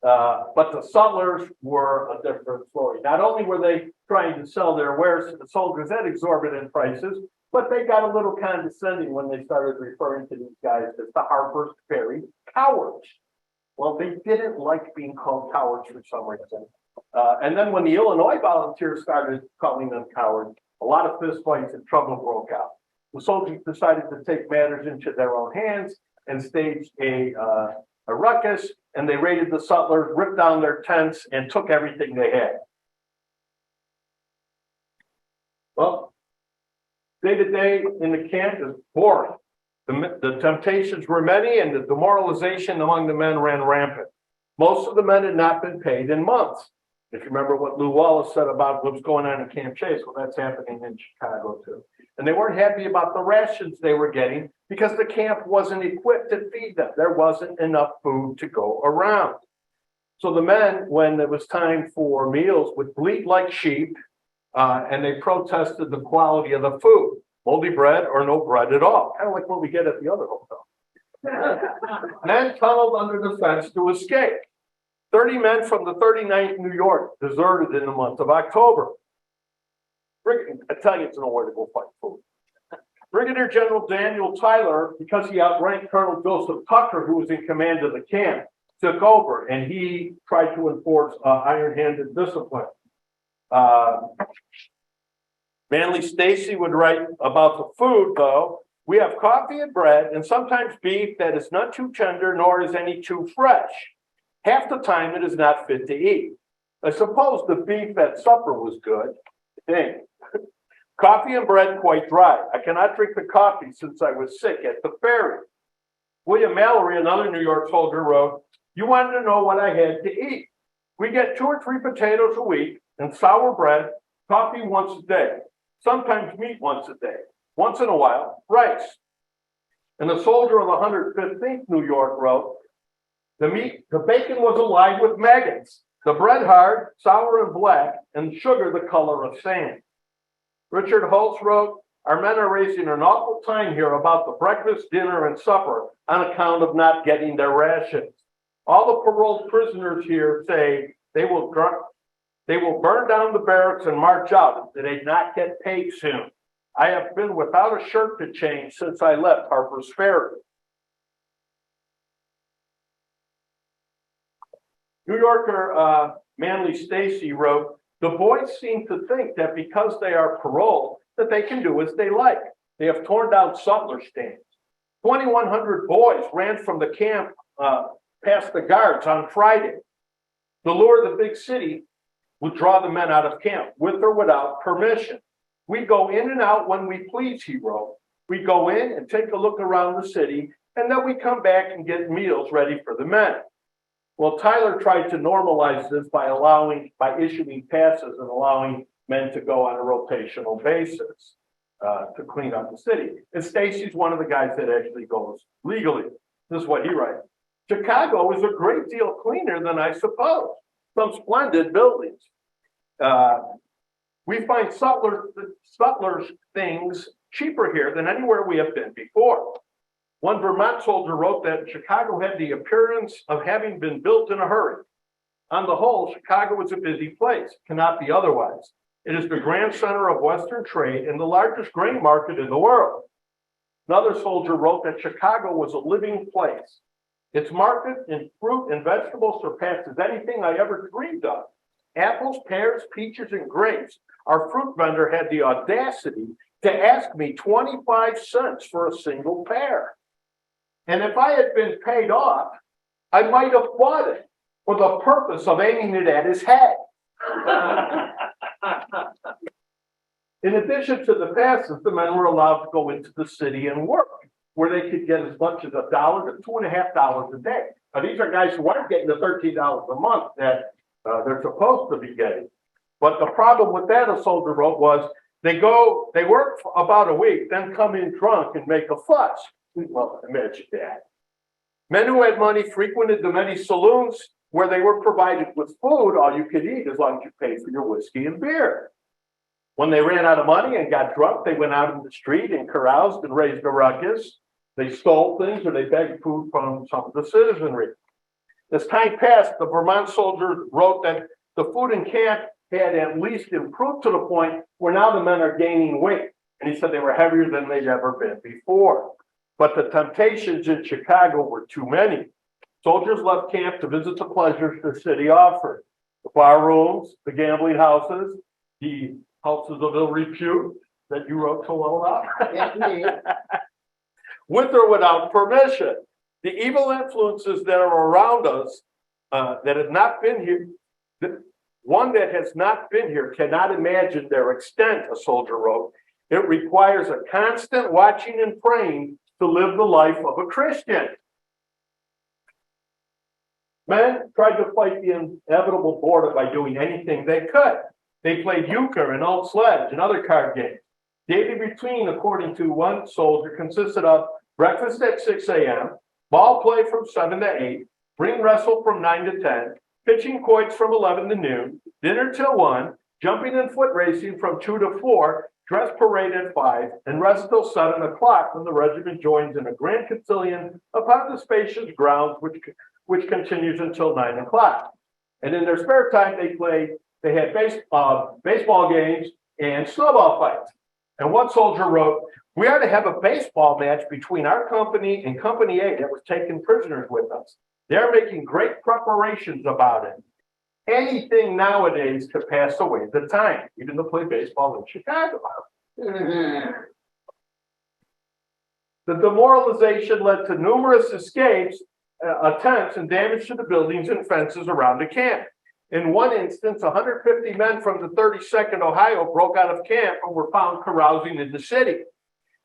but the sutlers were a different story. Not only were they trying to sell their wares to the soldiers at exorbitant prices, but they got a little condescending when they started referring to these guys as the Harpers Ferry cowards. Well, they didn't like being called cowards for some reason. And then when the Illinois volunteers started calling them cowards, a lot of fistfights and trouble broke out. The soldiers decided to take matters into their own hands and staged a ruckus, and they raided the sutlers, ripped down their tents, and took everything they had. Well, day-to-day in the camp is boring. The temptations were many, and the demoralization among the men ran rampant. Most of the men had not been paid in months. If you remember what Lew Wallace said about what's going on in Camp Chase, well, that's happening in Chicago too. And they weren't happy about the rations they were getting because the camp wasn't equipped to feed them. There wasn't enough food to go around. So the men, when it was time for meals, would bleat like sheep, and they protested the quality of the food. Moldy bread or no bread at all, kind of like what we get at the other hotel. Men tunneled under the fence to escape. 30 men from the 39th New York deserted in the month of October. Italians know where to go find food. Brigadier General Daniel Tyler, because he outranked Colonel Joseph Tucker, who was in command of the camp, took over, and he tried to enforce iron-handed discipline. Manly Stacy would write about the food, though. We have coffee and bread, and sometimes beef that is not too tender, nor is any too fresh. Half the time it is not fit to eat. I suppose the beef at supper was good. Dang. Coffee and bread quite dry. I cannot drink the coffee since I was sick at the ferry. William Mallory, another New York soldier, wrote, you wanted to know what I had to eat. We get 2 or 3 potatoes a week and sour bread, coffee once a day, sometimes meat once a day, once in a while, rice. And the soldier of the 115th New York wrote, the bacon was alive with maggots, the bread hard, sour and black, and sugar the color of sand. Richard Hulse wrote, our men are raising an awful time here about the breakfast, dinner, and supper on account of not getting their rations. All the paroled prisoners here say they will burn down the barracks and march out if they not get paid soon. I have been without a shirt to change since I left Harpers Ferry. New Yorker Manly Stacy wrote, the boys seem to think that because they are paroled, that they can do as they like. They have torn down sutler stands. 2,100 boys ran from the camp past the guards on Friday. The lure of the big city would draw the men out of camp, with or without permission. We go in and out when we please, he wrote. We go in and take a look around the city, and then we come back and get meals ready for the men. Well, Tyler tried to normalize this by issuing passes and allowing men to go on a rotational basis to clean up the city. And Stacy's one of the guys that actually goes legally. This is what he writes. Chicago is a great deal cleaner than I suppose. Some splendid buildings. We find sutlers things cheaper here than anywhere we have been before. One Vermont soldier wrote that Chicago had the appearance of having been built in a hurry. On the whole, Chicago is a busy place, cannot be otherwise. It is the grand center of Western trade and the largest grain market in the world. Another soldier wrote that Chicago was a living place. Its market in fruit and vegetables surpasses anything I ever dreamed of. Apples, pears, peaches, and grapes. Our fruit vendor had the audacity to ask me 25 cents for a single pear. And if I had been paid off, I might have bought it for the purpose of aiming it at his head. In addition to the passes, the men were allowed to go into the city and work, where they could get as much as $1 to $2.50 a day. Now, these are guys who aren't getting the $13 a month that they're supposed to be getting. But the problem with that, a soldier wrote, was they work for about a week, then come in drunk and make a fuss. Well, imagine that. Men who had money frequented the many saloons where they were provided with food, all you could eat, as long as you paid for your whiskey and beer. When they ran out of money and got drunk, they went out in the street and caroused and raised a ruckus. They stole things or they begged food from some of the citizenry. As time passed, the Vermont soldier wrote that the food in camp had at least improved to the point where now the men are gaining weight. And he said they were heavier than they'd ever been before. But the temptations in Chicago were too many. Soldiers left camp to visit the pleasures the city offered. The bar rooms, the gambling houses, the houses of ill repute that you wrote so well about. With or without permission. The evil influences that are around us that have not been here, one that has not been here cannot imagine their extent, a soldier wrote. It requires a constant watching and praying to live the life of a Christian. Men tried to fight the inevitable boredom by doing anything they could. They played euchre and old sledge and other card games. Daily routine, according to one soldier, consisted of breakfast at 6 a.m., ball play from 7 to 8, ring wrestle from 9 to 10, pitching quoits from 11 to noon, dinner till 1, jumping and foot racing from 2 to 4, dress parade at 5, and rest till 7 o'clock when the regiment joins in a grand cotillion upon the spacious grounds which continues until 9 o'clock. And in their spare time, they had baseball games and snowball fights. And one soldier wrote, "We are to have a baseball match between our company and Company A that was taking prisoners with us. They're making great preparations about it. Anything nowadays to pass away the time, even to play baseball in Chicago." The demoralization led to numerous escapes, attempts, and damage to the buildings and fences around the camp. In one instance, 150 men from the 32nd Ohio broke out of camp and were found carousing in the city.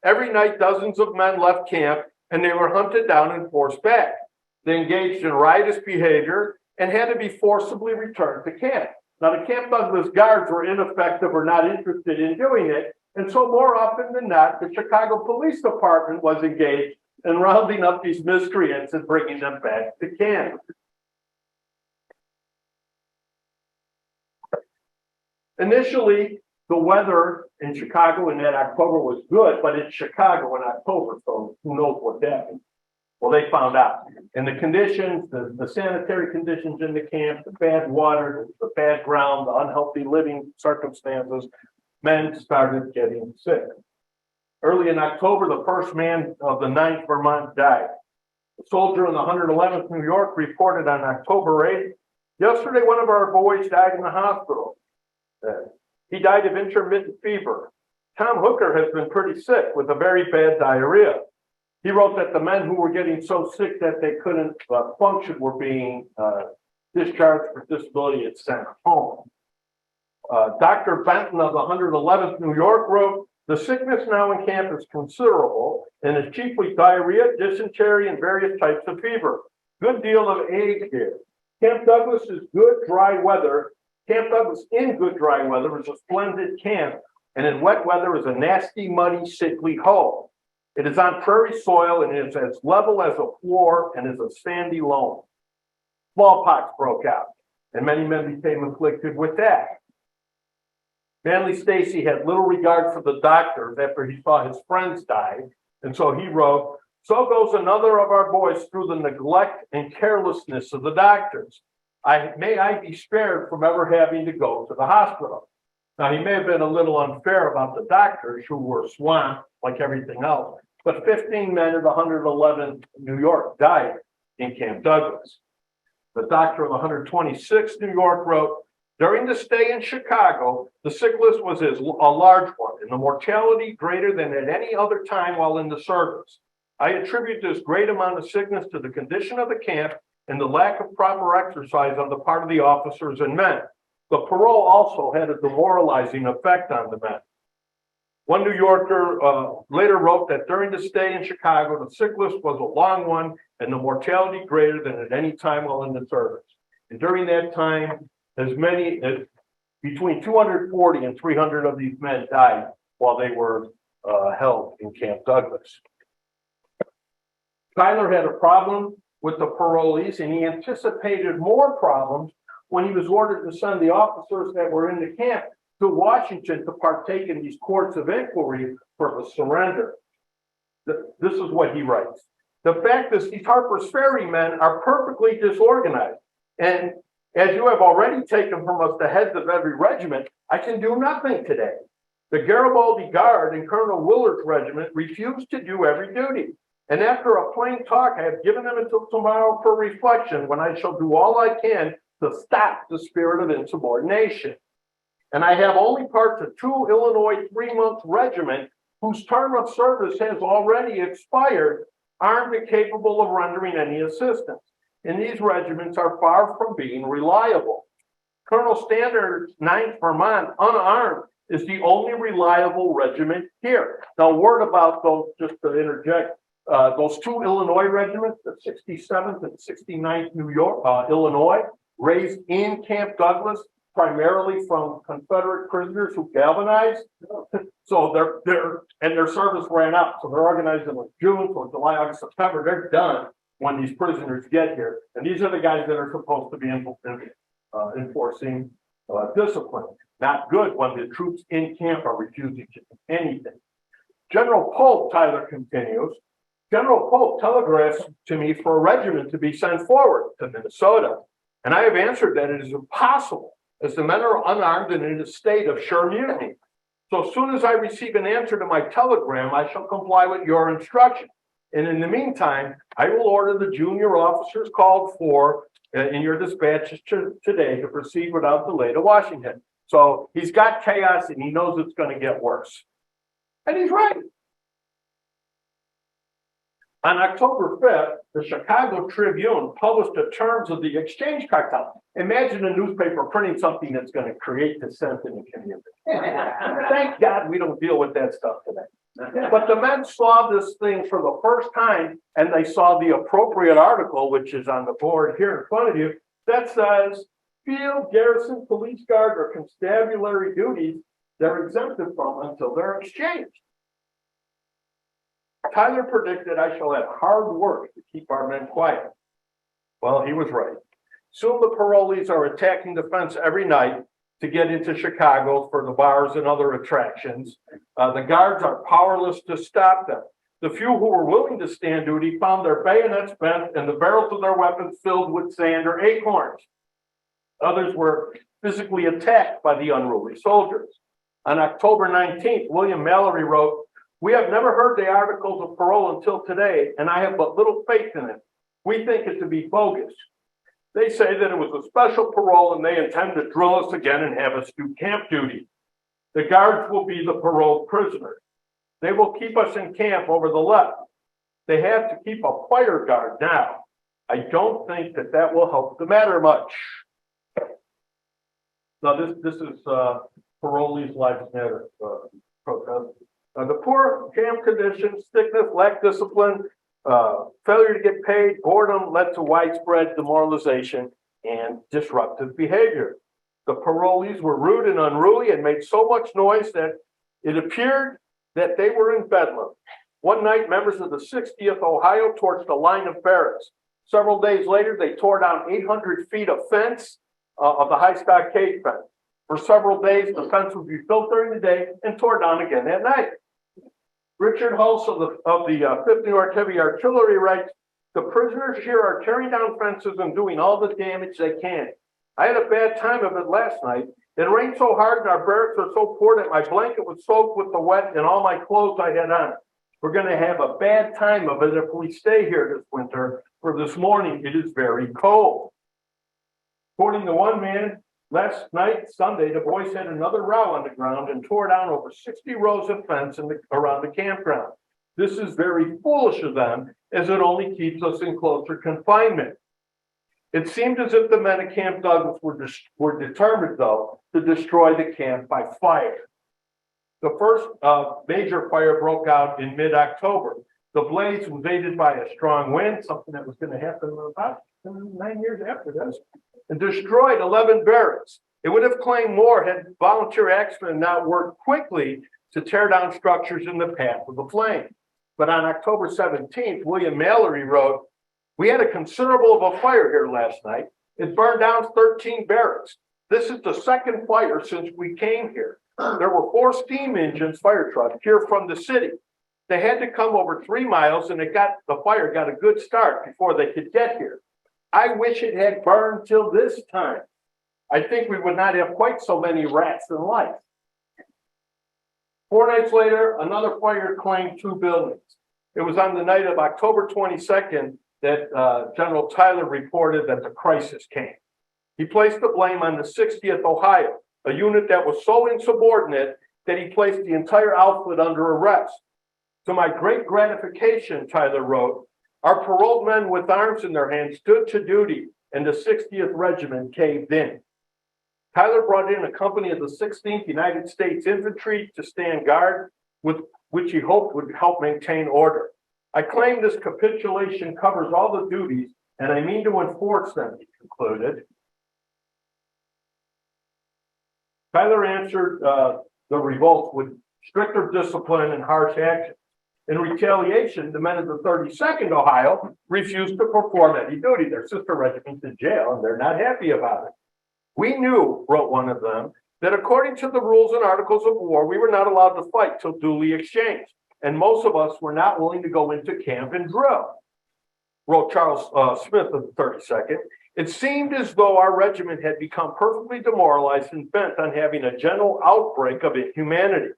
Every night, dozens of men left camp and they were hunted down and forced back. They engaged in riotous behavior and had to be forcibly returned to camp. Now, the Camp Douglas guards were ineffective or not interested in doing it, and so more often than not, the Chicago Police Department was engaged in rounding up these miscreants and bringing them back to camp. Initially, the weather in Chicago in that October was good, but it's Chicago in October, so who knows what that means. Well, they found out. And the conditions, the sanitary conditions in the camp, the bad water, the bad ground, the unhealthy living circumstances, men started getting sick. Early in October, the first man of the 9th Vermont died. A soldier in the 111th New York reported on October 8th, "Yesterday, one of our boys died in the hospital. He died of intermittent fever. Tom Hooker has been pretty sick with a very bad diarrhea." He wrote that the men who were getting so sick that they couldn't function were being discharged for disability and sent home. Dr. Benton of the 111th New York wrote, "The sickness now in camp is considerable and is chiefly diarrhea, dysentery, and various types of fever. Good deal of ague here. Camp Douglas is good, dry weather. Camp Douglas in good, dry weather is a splendid camp, and in wet weather is a nasty, muddy, sickly hole. It is on prairie soil and is as level as a floor and is a sandy loam." Smallpox broke out, and many men became afflicted with that. Manly Stacy had little regard for the doctors after he saw his friends die. And so he wrote, "So goes another of our boys through the neglect and carelessness of the doctors. May I be spared from ever having to go to the hospital." Now, he may have been a little unfair about the doctors who were swamped like everything else, but 15 men of the 111th New York died in Camp Douglas. The doctor of the 126th New York wrote, "During the stay in Chicago, the sick list was a large one and the mortality greater than at any other time while in the service. I attribute this great amount of sickness to the condition of the camp and the lack of proper exercise on the part of the officers and men. The parole also had a demoralizing effect on the men." One New Yorker later wrote that during the stay in Chicago, the sick list was a long one and the mortality greater than at any time while in the service. And during that time, as many as between 240 and 300 of these men died while they were held in Camp Douglas. Tyler had a problem with the parolees, and he anticipated more problems when he was ordered to send the officers that were in the camp to Washington to partake in these courts of inquiry for the surrender. This is what he writes. "The fact is, these Harpers Ferry men are perfectly disorganized, and as you have already taken from us the heads of every regiment, I can do nothing today. The Garibaldi Guard and Colonel Willard's regiment refuse to do every duty. And after a plain talk, I have given them until tomorrow for reflection, when I shall do all I can to stop the spirit of insubordination. And I have only parts of 2 Illinois 3-month regiment whose term of service has already expired, armed and capable of rendering any assistance. And these regiments are far from being reliable. Colonel Standard's 9th Vermont, unarmed, is the only reliable regiment here." Now, word about those, just to interject, those 2 Illinois regiments, the 67th and 69th New York, Illinois, raised in Camp Douglas, primarily from Confederate prisoners who galvanized. So their service ran out. So they're organized in June, so July, August, September. They're done when these prisoners get here. And these are the guys that are supposed to be enforcing discipline. Not good when the troops in camp are refusing to do anything. General Pope, Tyler continues, General Pope telegraphs to me for a regiment to be sent forward to Minnesota. And I have answered that it is impossible, as the men are unarmed and in a state of sure mutiny. So as soon as I receive an answer to my telegram, I shall comply with your instruction. And in the meantime, I will order the junior officers called for in your dispatches today to proceed without delay to Washington. So he's got chaos and he knows it's going to get worse. And he's right. On October 5th, the Chicago Tribune published the terms of the exchange cartel. Imagine a newspaper printing something that's going to create dissent in the community. Thank God we don't deal with that stuff today. But the men saw this thing for the first time, and they saw the appropriate article, which is on the board here in front of you, that says field, garrison, police guard, or constabulary duties they're exempted from until they're exchanged. Tyler predicted I shall have hard work to keep our men quiet. Well, he was right. Soon the parolees are attacking the fence every night to get into Chicago for the bars and other attractions. The guards are powerless to stop them. The few who were willing to stand duty found their bayonets bent and the barrels of their weapons filled with sand or acorns. Others were physically attacked by the unruly soldiers. On October 19th, William Mallory wrote, "We have never heard the articles of parole until today, and I have but little faith in it. We think it to be bogus. They say that it was a special parole and they intend to drill us again and have us do camp duty. The guards will be the paroled prisoners. They will keep us in camp over the left. They have to keep a fire guard now. I don't think that that will help the matter much." Now this is Parolees Lives Matter protest. The poor camp conditions, sickness, lack of discipline, failure to get paid, boredom led to widespread demoralization and disruptive behavior. The parolees were rude and unruly and made so much noise that it appeared that they were in bedlam. One night, members of the 60th Ohio torched a line of barracks. Several days later, they tore down 800 feet of fence of the high stockade fence. For several days, the fence would be built during the day and tore down again at night. Richard Hulse of the 5th New York Heavy Artillery writes, "The prisoners here are tearing down fences and doing all the damage they can. I had a bad time of it last night. It rained so hard and our barracks are so poor that my blanket was soaked with the wet and all my clothes I had on. We're going to have a bad time of it if we stay here this winter, for this morning it is very cold." According to one man, last night, Sunday, the boys had another row on the ground and tore down over 60 rows of fence around the campground. This is very foolish of them, as it only keeps us in closer confinement. It seemed as if the men at Camp Douglas were determined, though, to destroy the camp by fire. The first major fire broke out in mid-October. The blaze was aided by a strong wind, something that was going to happen about 9 years after this, and destroyed 11 barracks. It would have claimed more had volunteer axemen not worked quickly to tear down structures in the path of the flame. But on October 17th, William Mallory wrote, "We had a considerable of a fire here last night. It burned down 13 barracks. This is the second fire since we came here. There were 4 steam engines, fire trucks, here from the city. They had to come over 3 miles and the fire got a good start before they could get here. I wish it had burned till this time. I think we would not have quite so many rats and lice." 4 nights later, another fire claimed 2 buildings. It was on the night of October 22nd that General Tyler reported that the crisis came. He placed the blame on the 60th Ohio, a unit that was so insubordinate that he placed the entire outfit under arrest. "To my great gratification," Tyler wrote, "our paroled men with arms in their hands stood to duty and the 60th Regiment caved in." Tyler brought in a company of the 16th United States Infantry to stand guard, with which he hoped would help maintain order. "I claim this capitulation covers all the duties, and I mean to enforce them," he concluded. Tyler answered the revolt with stricter discipline and harsh action. In retaliation, the men of the 32nd Ohio refused to perform any duty. Their sister regiment's in jail, and they're not happy about it. "We knew," wrote one of them, "that according to the rules and articles of war, we were not allowed to fight till duly exchanged, and most of us were not willing to go into camp and drill," wrote Charles Smith of the 32nd. "It seemed as though our regiment had become perfectly demoralized and bent on having a general outbreak of inhumanity."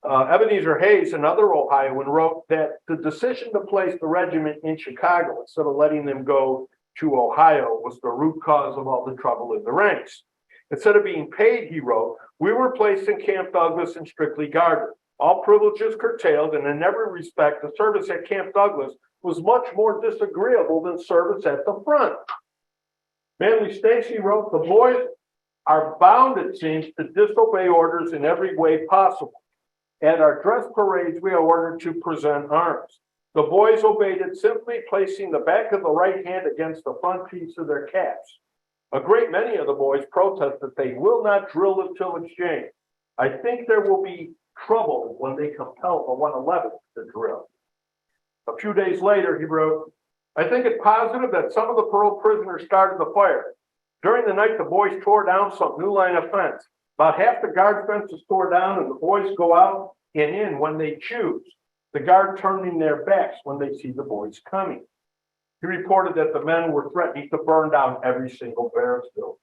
Ebenezer Hayes, another Ohioan, wrote that the decision to place the regiment in Chicago instead of letting them go to Ohio was the root cause of all the trouble in the ranks. "Instead of being paid," he wrote, "we were placed in Camp Douglas and strictly guarded. All privileges curtailed, and in every respect, the service at Camp Douglas was much more disagreeable than service at the front." Manly Stacy wrote, "The boys are bound, it seems, to disobey orders in every way possible. At our dress parades, we are ordered to present arms. The boys obeyed it, simply placing the back of the right hand against the front piece of their caps. A great many of the boys protest that they will not drill until exchange. I think there will be trouble when they compel the 111th to drill." A few days later, he wrote, "I think it positive that some of the parole prisoners started the fire. During the night, the boys tore down some new line of fence. About half the guard fence is torn down, and the boys go out and in when they choose, the guard turning their backs when they see the boys coming." He reported that the men were threatening to burn down every single barracks building.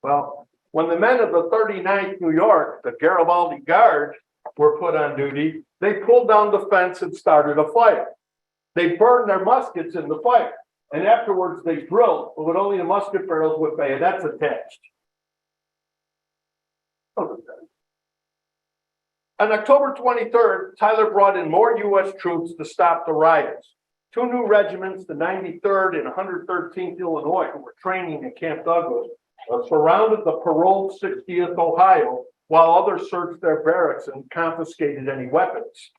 Well, when the men of the 39th New York, the Garibaldi Guard, were put on duty, they pulled down the fence and started a fire. They burned their muskets in the fire, and afterwards they drilled with only the musket barrels with bayonets attached. On October 23rd, Tyler brought in more U.S. troops to stop the riots. 2 new regiments, the 93rd and 113th Illinois, who were training at Camp Douglas, surrounded the paroled 60th Ohio, while others searched their barracks and confiscated any weapons.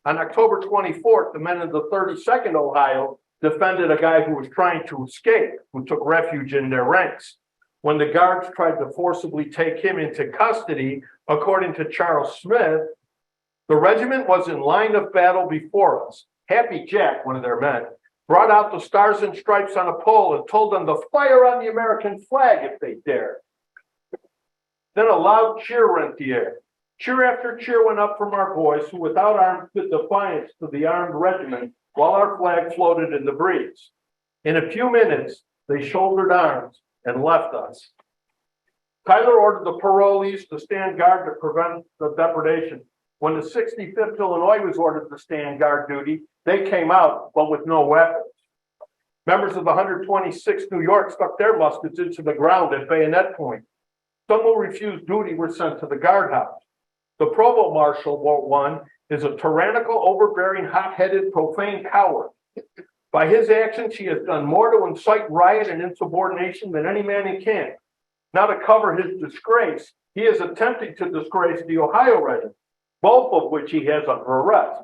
On October 24th, the men of the 32nd Ohio defended a guy who was trying to escape, who took refuge in their ranks. When the guards tried to forcibly take him into custody, according to Charles Smith, the regiment was in line of battle before us. Happy Jack, one of their men, brought out the stars and stripes on a pole and told them to fire on the American flag if they dared. Then a loud cheer rent the air. Cheer after cheer went up from our boys who without arms bid defiance to the armed regiment while our flag floated in the breeze. In a few minutes, they shouldered arms and left us. Tyler ordered the parolees to stand guard to prevent the depredation. When the 65th Illinois was ordered to stand guard duty, they came out, but with no weapons. Members of the 126th New York stuck their muskets into the ground at bayonet point. Some who refused duty were sent to the guardhouse. The provost marshal, one, is a tyrannical, overbearing, hot-headed, profane coward. By his actions, he has done more to incite riot and insubordination than any man in camp. Now, to cover his disgrace, he is attempting to disgrace the Ohio regiment, both of which he has under arrest.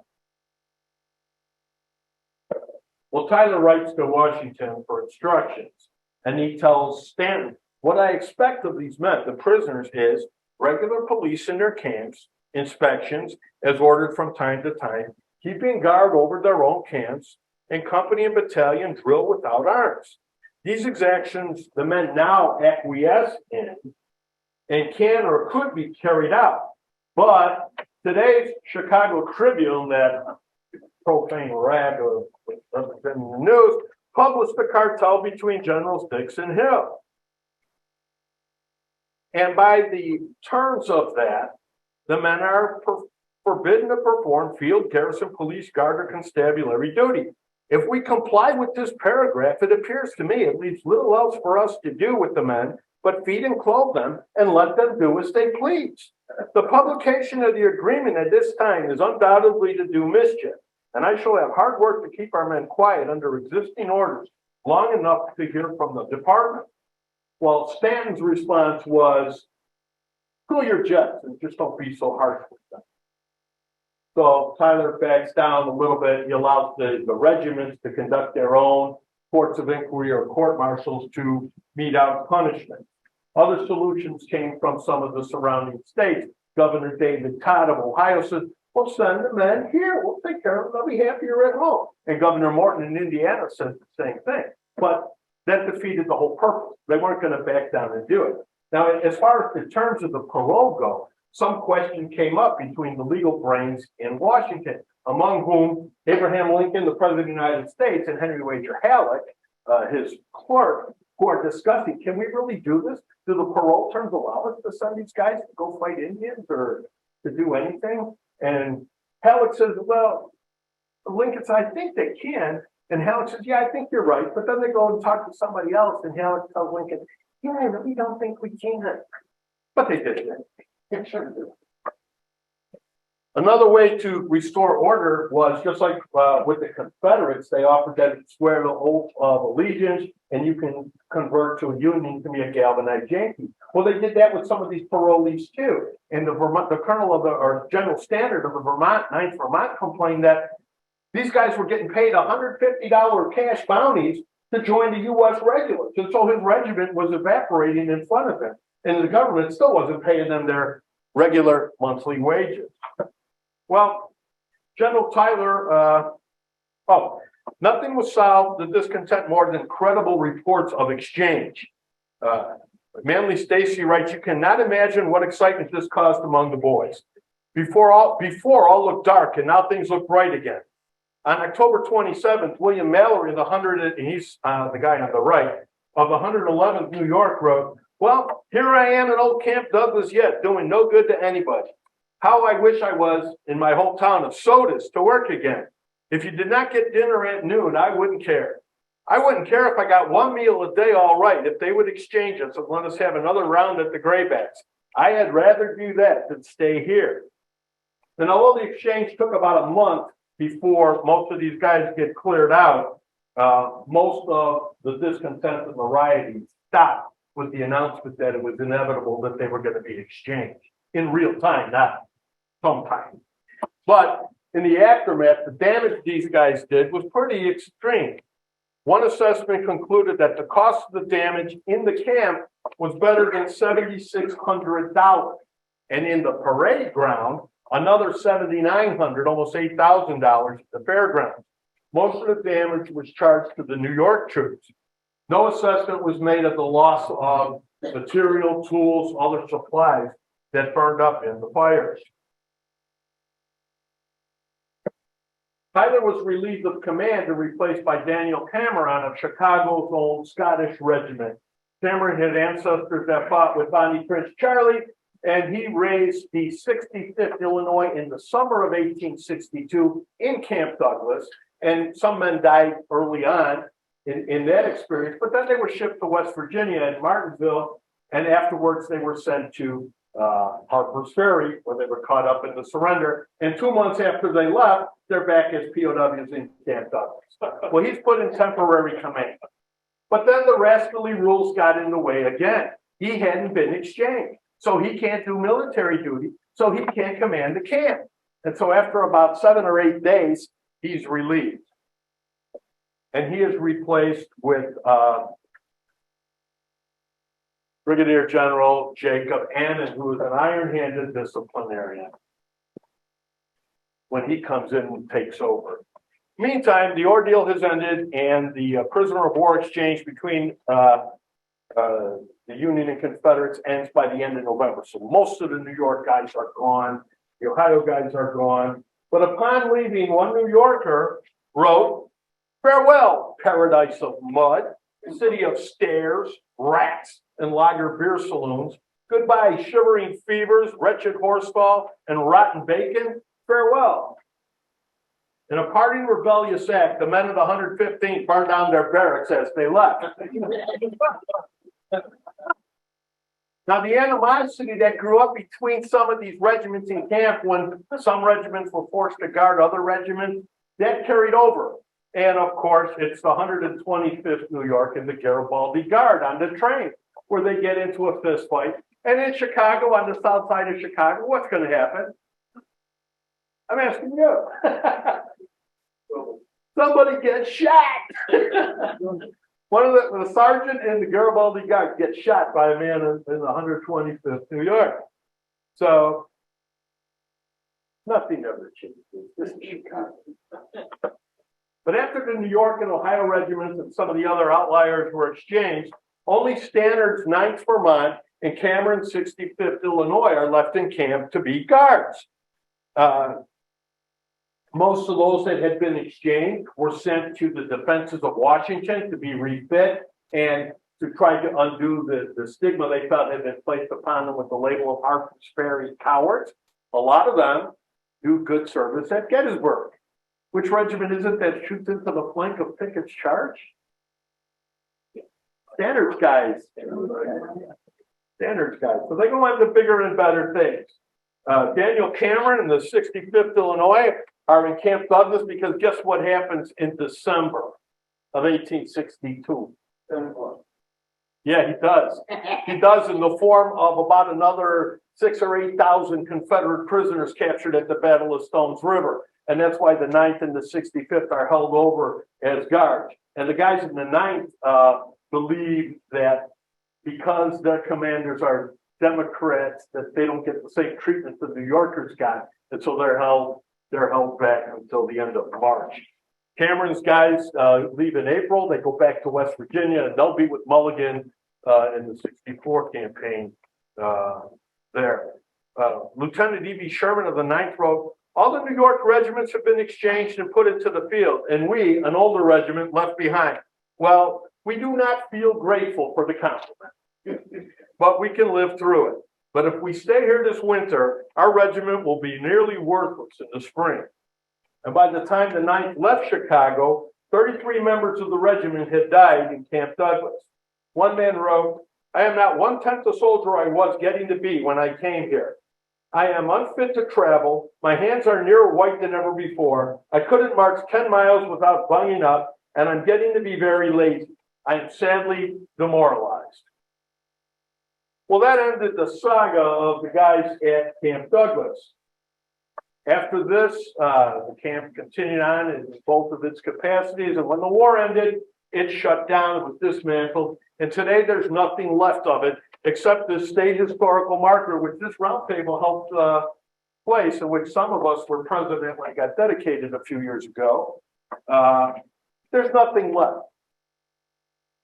Well, Tyler writes to Washington for instructions, and he tells Stanton, what I expect of these men, the prisoners, is regular police in their camps, inspections as ordered from time to time, keeping guard over their own camps, and company and battalion drill without arms. These exactions the men now acquiesce in and can or could be carried out. But today's Chicago Tribune, that profane rag of representing the news, published the cartel between Generals Dix and Hill. And by the terms of that, the men are forbidden to perform field, garrison, police, guard, or constabulary duty. If we comply with this paragraph, it appears to me it leaves little else for us to do with the men but feed and clothe them and let them do as they please. The publication of the agreement at this time is undoubtedly to do mischief, and I shall have hard work to keep our men quiet under existing orders long enough to hear from the department. Well, Stanton's response was, cool your jets and just don't be so harsh with them. So Tyler backs down a little bit. He allows the regiments to conduct their own courts of inquiry or court-martials to mete out punishment. Other solutions came from some of the surrounding states. Governor David Todd of Ohio says, we'll send the men here. We'll take care of them. They'll be happier at home. And Governor Morton in Indiana says the same thing. But that defeated the whole purpose. They weren't going to back down and do it. Now, as far as the terms of the parole go, some question came up between the legal brains in Washington, among whom Abraham Lincoln, the President of the United States, and Henry Wager Halleck, his clerk, who are discussing, can we really do this? Do the parole terms allow us to send these guys to go fight Indians or to do anything? And Halleck says, well, Lincoln says, I think they can. And Halleck says, yeah, I think you're right. But then they go and talk to somebody else, and Halleck tells Lincoln, yeah, I really don't think we can. But they did it. Yeah, sure do. Another way to restore order was just like with the Confederates, they offered that you swear the oath of allegiance and you can convert to a union to be a galvanized Yankee. Well, they did that with some of these parolees too. And the colonel of the, or general standard of the 9th Vermont complained that these guys were getting paid $150 cash bounties to join the U.S. regulars. And so his regiment was evaporating in front of him. And the government still wasn't paying them their regular monthly wages. Well, General Tyler, nothing was solved, the discontent, more than credible reports of exchange. Manly Stacy writes, you cannot imagine what excitement this caused among the boys. Before all looked dark, and now things look bright again. On October 27th, William Mallory, he's the guy on the right, of the 111th New York wrote, well, here I am in old Camp Douglas yet, doing no good to anybody. How I wish I was in my hometown of Sodus to work again. If you did not get dinner at noon, I wouldn't care. I wouldn't care if I got one meal a day, all right, if they would exchange us and let us have another round at the Graybacks. I had rather do that than stay here. And although the exchange took about a month before most of these guys get cleared out, most of the discontent and the rioting stopped with the announcement that it was inevitable that they were going to be exchanged in real time, not sometime. But in the aftermath, the damage these guys did was pretty extreme. One assessment concluded that the cost of the damage in the camp was better than $7,600. And in the parade ground, another $7,900, almost $8,000 at the fairgrounds. Most of the damage was charged to the New York troops. No assessment was made of the loss of material, tools, other supplies that burned up in the fires. Tyler was relieved of command and replaced by Daniel Cameron of Chicago's own Scottish regiment. Cameron had ancestors that fought with Bonnie Prince Charlie, and he raised the 65th Illinois in the summer of 1862 in Camp Douglas. And some men died early on in that experience, but then they were shipped to West Virginia at Martinsville, and afterwards they were sent to Harpers Ferry, where they were caught up in the surrender. And 2 months after they left, they're back as POWs in Camp Douglas. Well, he's put in temporary command. But then the rascally rules got in the way again. He hadn't been exchanged, so he can't do military duty, so he can't command the camp. And so after about 7 or 8 days, he's relieved. And he is replaced with Brigadier General Jacob Annan, who is an iron-handed disciplinarian, when he comes in and takes over. Meantime, the ordeal has ended, and the prisoner of war exchange between the Union and Confederates ends by the end of November. So most of the New York guys are gone. The Ohio guys are gone. But upon leaving, one New Yorker wrote, "Farewell, paradise of mud, city of stairs, rats, and lager beer saloons. Goodbye, shivering fevers, wretched horsestall, and rotten bacon. Farewell." In a parting rebellious act, the men of the 115th burned down their barracks as they left. Now, the animosity that grew up between some of these regiments in camp, when some regiments were forced to guard other regiments, that carried over. And of course, it's the 125th New York and the Garibaldi Guard on the train, where they get into a fist fight. And in Chicago, on the south side of Chicago, what's going to happen? I'm asking you. Somebody gets shot. One of the sergeant and the Garibaldi Guard gets shot by a man in the 125th New York. So nothing ever changes. This is Chicago. But after the New York and Ohio regiments and some of the other outliers were exchanged, only Stannard's 9th Vermont and Cameron's 65th Illinois are left in camp to be guards. Most of those that had been exchanged were sent to the defenses of Washington to be refit and to try to undo the stigma they felt had been placed upon them with the label of Harpers Ferry cowards. A lot of them do good service at Gettysburg. Which regiment is it that shoots into the flank of Pickett's charge? Stannard's guys. Stannard's guys. So they go on to bigger and better things. Daniel Cameron and the 65th Illinois are in Camp Douglas because guess what happens in December of 1862? Yeah, he does. He does, in the form of about another 6,000 or 8,000 Confederate prisoners captured at the Battle of Stones River. And that's why the 9th and the 65th are held over as guards. And the guys in the 9th believe that because their commanders are Democrats, that they don't get the same treatment the New Yorkers got. And so they're held back until the end of March. Cameron's guys leave in April. They go back to West Virginia, and they'll be with Mulligan in the 64 campaign there. Lieutenant E.B. Sherman of the 9th wrote, "All the New York regiments have been exchanged and put into the field, and we, an older regiment, left behind. Well, we do not feel grateful for the compliment, but we can live through it. But if we stay here this winter, our regiment will be nearly worthless in the spring." And by the time the 9th left Chicago, 33 members of the regiment had died in Camp Douglas. One man wrote, "I am not 1/10 the soldier I was getting to be when I came here. I am unfit to travel. My hands are nearer white than ever before. I couldn't march 10 miles without bunging up, and I'm getting to be very lazy. I am sadly demoralized." Well, that ended the saga of the guys at Camp Douglas. After this, the camp continued on in both of its capacities, and when the war ended, it shut down, it was dismantled, and today there's nothing left of it except this state historical marker, which this roundtable helped place, in which some of us were present and I got dedicated a few years ago. There's nothing left.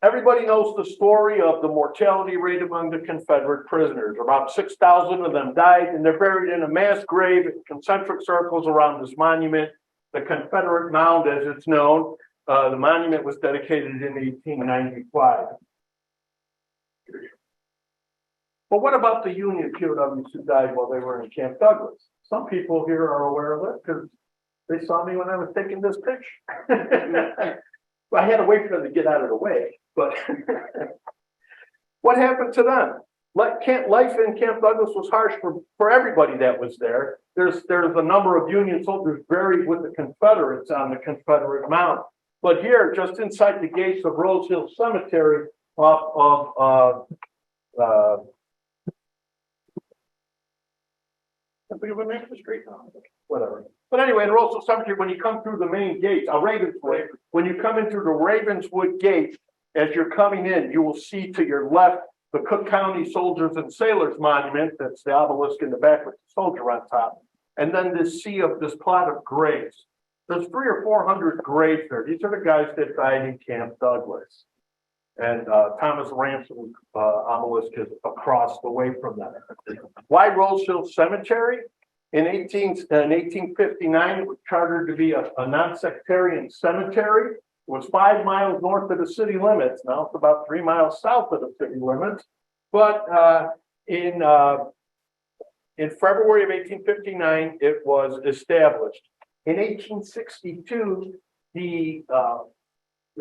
everybody knows the story of the mortality rate among the Confederate prisoners. About 6,000 of them died, and they're buried in a mass grave in concentric circles around this monument, the Confederate Mound, as it's known. The monument was dedicated in 1895. But what about the Union POWs who died while they were in Camp Douglas? Some people here are aware of it because they saw me when I was taking this picture. Well, I had to wait for them to get out of the way, but what happened to them? Life in Camp Douglas was harsh for everybody that was there. There's a number of Union soldiers buried with the Confederates on the Confederate Mound. But here, just inside the gates of Rose Hill Cemetery off of I think of a name of the street now. Whatever. But anyway, in Rose Hill Cemetery, when you come through the main gates, Ravenswood, when you come into the Ravenswood gate, as you're coming in, you will see to your left the Cook County Soldiers and Sailors Monument. That's the obelisk in the back with the soldier on top. And then this plot of graves. There's 300 or 400 graves there. These are the guys that died in Camp Douglas. And Thomas Ransom's obelisk is across the way from that. Why Rose Hill Cemetery? In 1859, it was chartered to be a non-sectarian cemetery. It was 5 miles north of the city limits. Now it's about 3 miles south of the city limits. But in February of 1859, it was established. In 1862, the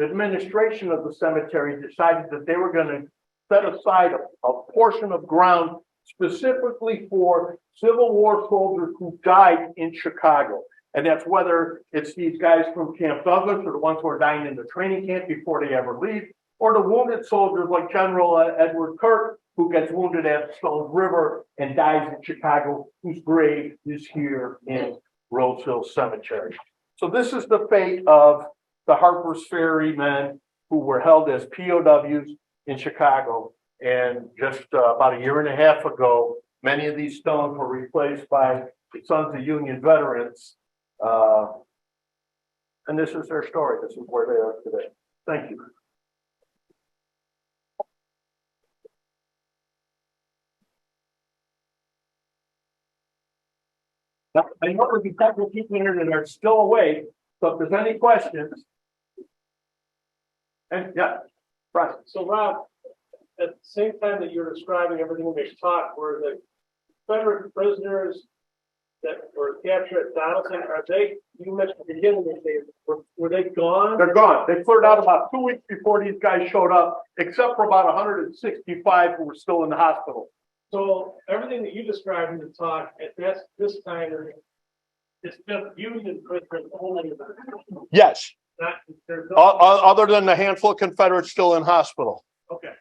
administration of the cemetery decided that they were going to set aside a portion of ground specifically for Civil War soldiers who died in Chicago. And that's whether it's these guys from Camp Douglas or the ones who are dying in the training camp before they ever leave, or the wounded soldiers like General Edward Kirk, who gets wounded at Stones River and dies in Chicago, whose grave is here in Rose Hill Cemetery. So this is the fate of the Harpers Ferry men who were held as POWs in Chicago. And just about a year and a half ago, many of these stones were replaced by the Sons of Union veterans. And this is their story. This is where they are today. Thank you. Now, I know there'll be several people here that are still awake, so if there's any questions. And yeah, right. So Rob, at the same time that you're describing everything we just talked, were the Confederate prisoners that were captured at Donelson, are they, you mentioned at the beginning, were they gone? They're gone. They cleared out about 2 weeks before these guys showed up, except for about 165 who were still in the hospital. So everything that you described in the talk at this time, it's just Union prisoners only. Yes. There's no, Other than the handful of Confederates still in hospital. okay.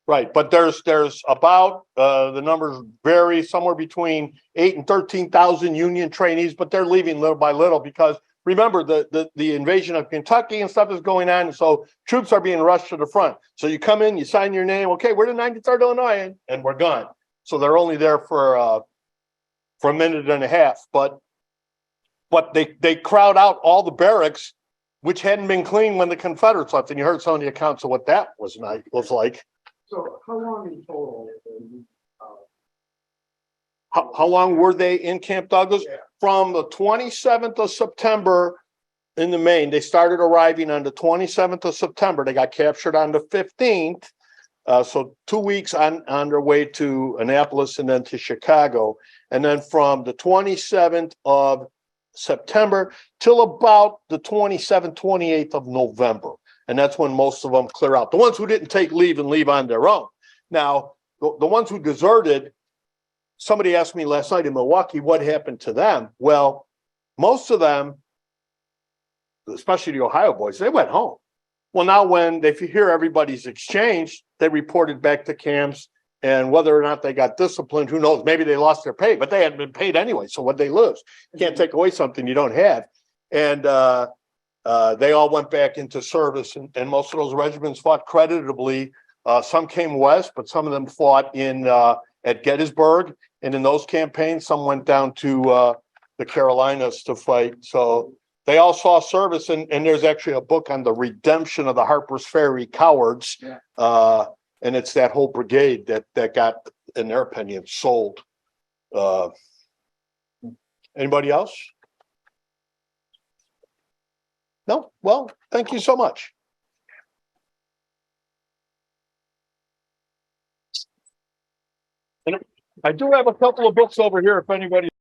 Right, but there's about the numbers vary somewhere between 8,000 and 13,000 Union trainees, but they're leaving little by little because remember the invasion of Kentucky and stuff is going on, and so troops are being rushed to the front. So you come in, you sign your name, okay, we're the 93rd Illinois, and we're gone. So they're only there for a minute and a half, but they crowd out all the barracks, which hadn't been cleaned when the Confederates left, and you heard some of the accounts of what that was like. So how long in total? How long were they in Camp Douglas? Yeah. From the 27th of September in the Maine. They started arriving on the 27th of September. They got captured on the 15th. So 2 weeks on their way to Annapolis and then to Chicago. And then from the 27th of September till about the 27th, 28th of November. And that's when most of them clear out. The ones who didn't take leave and leave on their own. Now, the ones who deserted, somebody asked me last night in Milwaukee, what happened to them? Well, most of them, especially the Ohio boys, they went home. Well, now when they hear everybody's exchanged, they reported back to camps, and whether or not they got disciplined, who knows? Maybe they lost their pay, but they hadn't been paid anyway. So what they lose? You can't take away something you don't have. And they all went back into service, and most of those regiments fought creditably. Some came west, but some of them fought at Gettysburg, and in those campaigns, some went down to the Carolinas to fight. So they all saw service, and there's actually a book on the redemption of the Harpers Ferry cowards. Yeah. And it's that whole brigade that got, in their opinion, sold. Anybody else? No? Well, thank you so much. I do have a couple of books over here if anybody